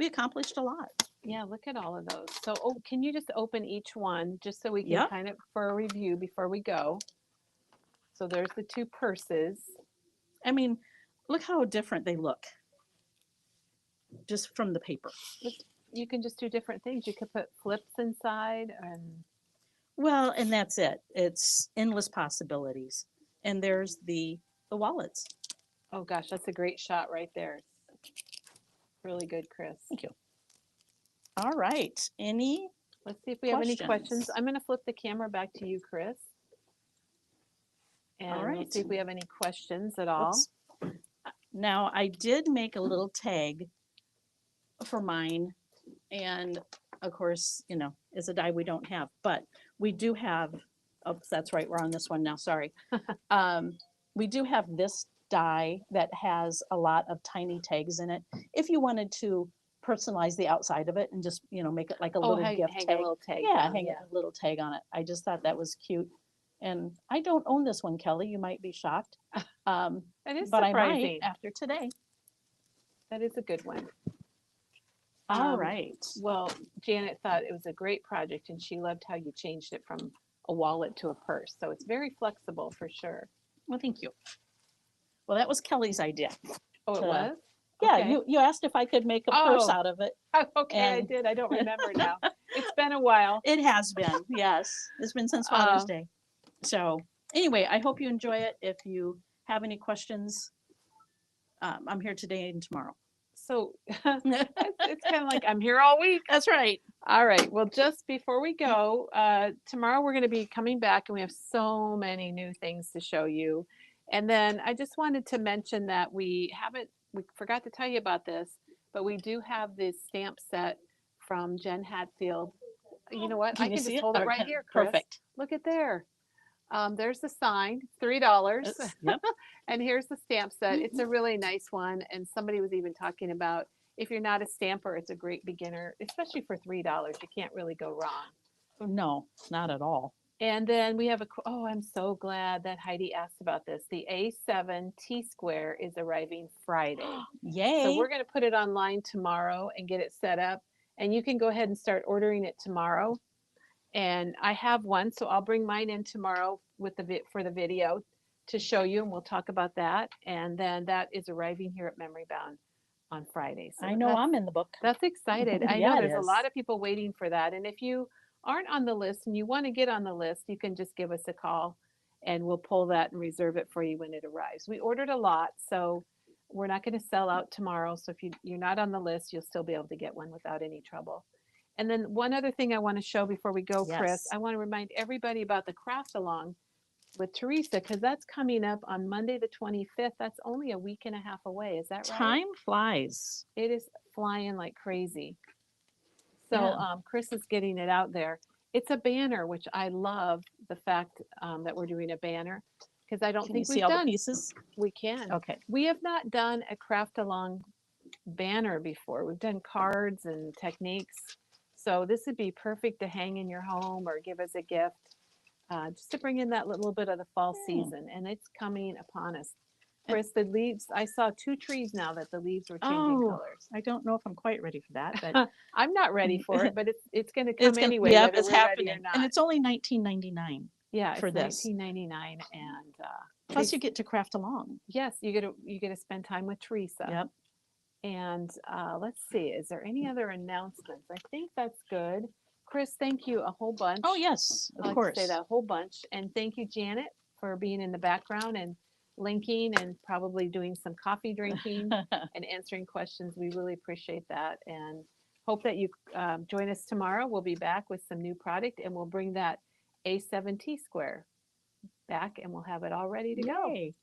accomplished a lot. Yeah, look at all of those. So, oh, can you just open each one just so we can Yep. kind of for a review before we go? So there's the two purses. I mean, look how different they look just from the paper. You can just do different things. You could put flips inside and Well, and that's it. It's endless possibilities. And there's the wallets. oh gosh, that's a great shot right there. Really good, Chris. Thank you. All right. Any? Let's see if we have any Questions? questions. I'm going to flip the camera back to you, Chris. And All let's right. see if we have any questions at all. Oops. Now, I did make a little tag for mine. And of course, it's a die we don't have, but we do have, oh, that's right, we're on this one now, sorry. We do have this die that has a lot of tiny tags in it. If you wanted to personalize the outside of it and just, make it like a Oh, little hang gift a tag. little tag. Yeah, down, hang a little tag on it. I just thought that was cute. And I don't own this one, Kelly. You might be shocked. That is But I might surprising. after today. That is a good one. All right. Well, Janet thought it was a great project and she loved how you changed it from a wallet to a purse. So it's very flexible for sure. Well, thank you. Well, that was Kelly's idea. Oh, it To- was? Yeah, Okay. you asked if I could make a purse Oh. out of it. Okay, I And- did. I don't remember now. It's been a while. It has been, yes. It's been since Father's Um, Day. So anyway, I hope you enjoy it. If you have any questions, I'm here today and tomorrow. So it's kind of like I'm here all week. That's right. All right. Well, just before we go, tomorrow we're going to be coming back and we have so many new things to show you. And then I just wanted to mention that we forgot to tell you about this, but we do have this stamp set from Jen Hatfield. You know what? I you can see just hold it Or right can- here, Chris. Perfect. Look at there. There's the sign, $3. That's- Yep. And here's the stamp set. It's a really nice one. And somebody was even talking about if you're not a stamper, it's a great beginner, especially for $3. You can't really go wrong. No, not at all. And then we have oh, I'm so glad that Heidi asked about this. The A7 T Square is arriving Friday. Yay. So we're going to put it online tomorrow and get it set up. And you can go ahead and start ordering it tomorrow. And I have one, so I'll bring mine in tomorrow with for the video to show you, and we'll talk about that. And then that is arriving here at Memory Bound on Friday. So I know I'm in the book. that's excited. I Yeah, know it there's a is. lot of people waiting for that. And if you aren't on the list and you want to get on the list, you can just give us a call and we'll pull that and reserve it for you when it arrives. We ordered a lot, so we're not going to sell out tomorrow. So if you're not on the list, you'll still be able to get one without any trouble. And then one other thing I want to show before we go, Chris, Yes. I want to remind everybody about the craft along with Teresa, because that's coming up on Monday the 25th. That's only a week and a half away. Is that right? Time flies. It is flying like crazy. So Yeah. Chris is getting it out there. It's a banner, which I love the fact that we're doing a banner because I don't Can you think see we've all done. the pieces? We can. Okay. We have not done a craft along banner before. We've done cards and techniques. So this would be perfect to hang in your home or give as a gift, just to bring in that little bit of the fall season. And it's coming upon us. Chris, the leaves, I saw 2 trees now that the leaves were changing Oh, colors. I don't know if I'm quite ready for that, but I'm not ready for it, but it's gonna it's come gonna, anyway, yep, whether it's we're ready or happening. And not. it's only 19.99 Yeah, for it's this. 19.99 and, Plus you get to craft along. yes, you get to spend time with Teresa. Yep. And, let's see, is there any other announcements? I think that's good. Chris, thank you a whole bunch. Oh, yes, I of like to course. say that a whole bunch. And thank you, Janet, for being in the background and linking and probably doing some coffee drinking and answering questions. We really appreciate that and hope that you join us tomorrow. We'll be back with some new product and we'll bring that A7T square back and we'll have it all ready to go. Yay.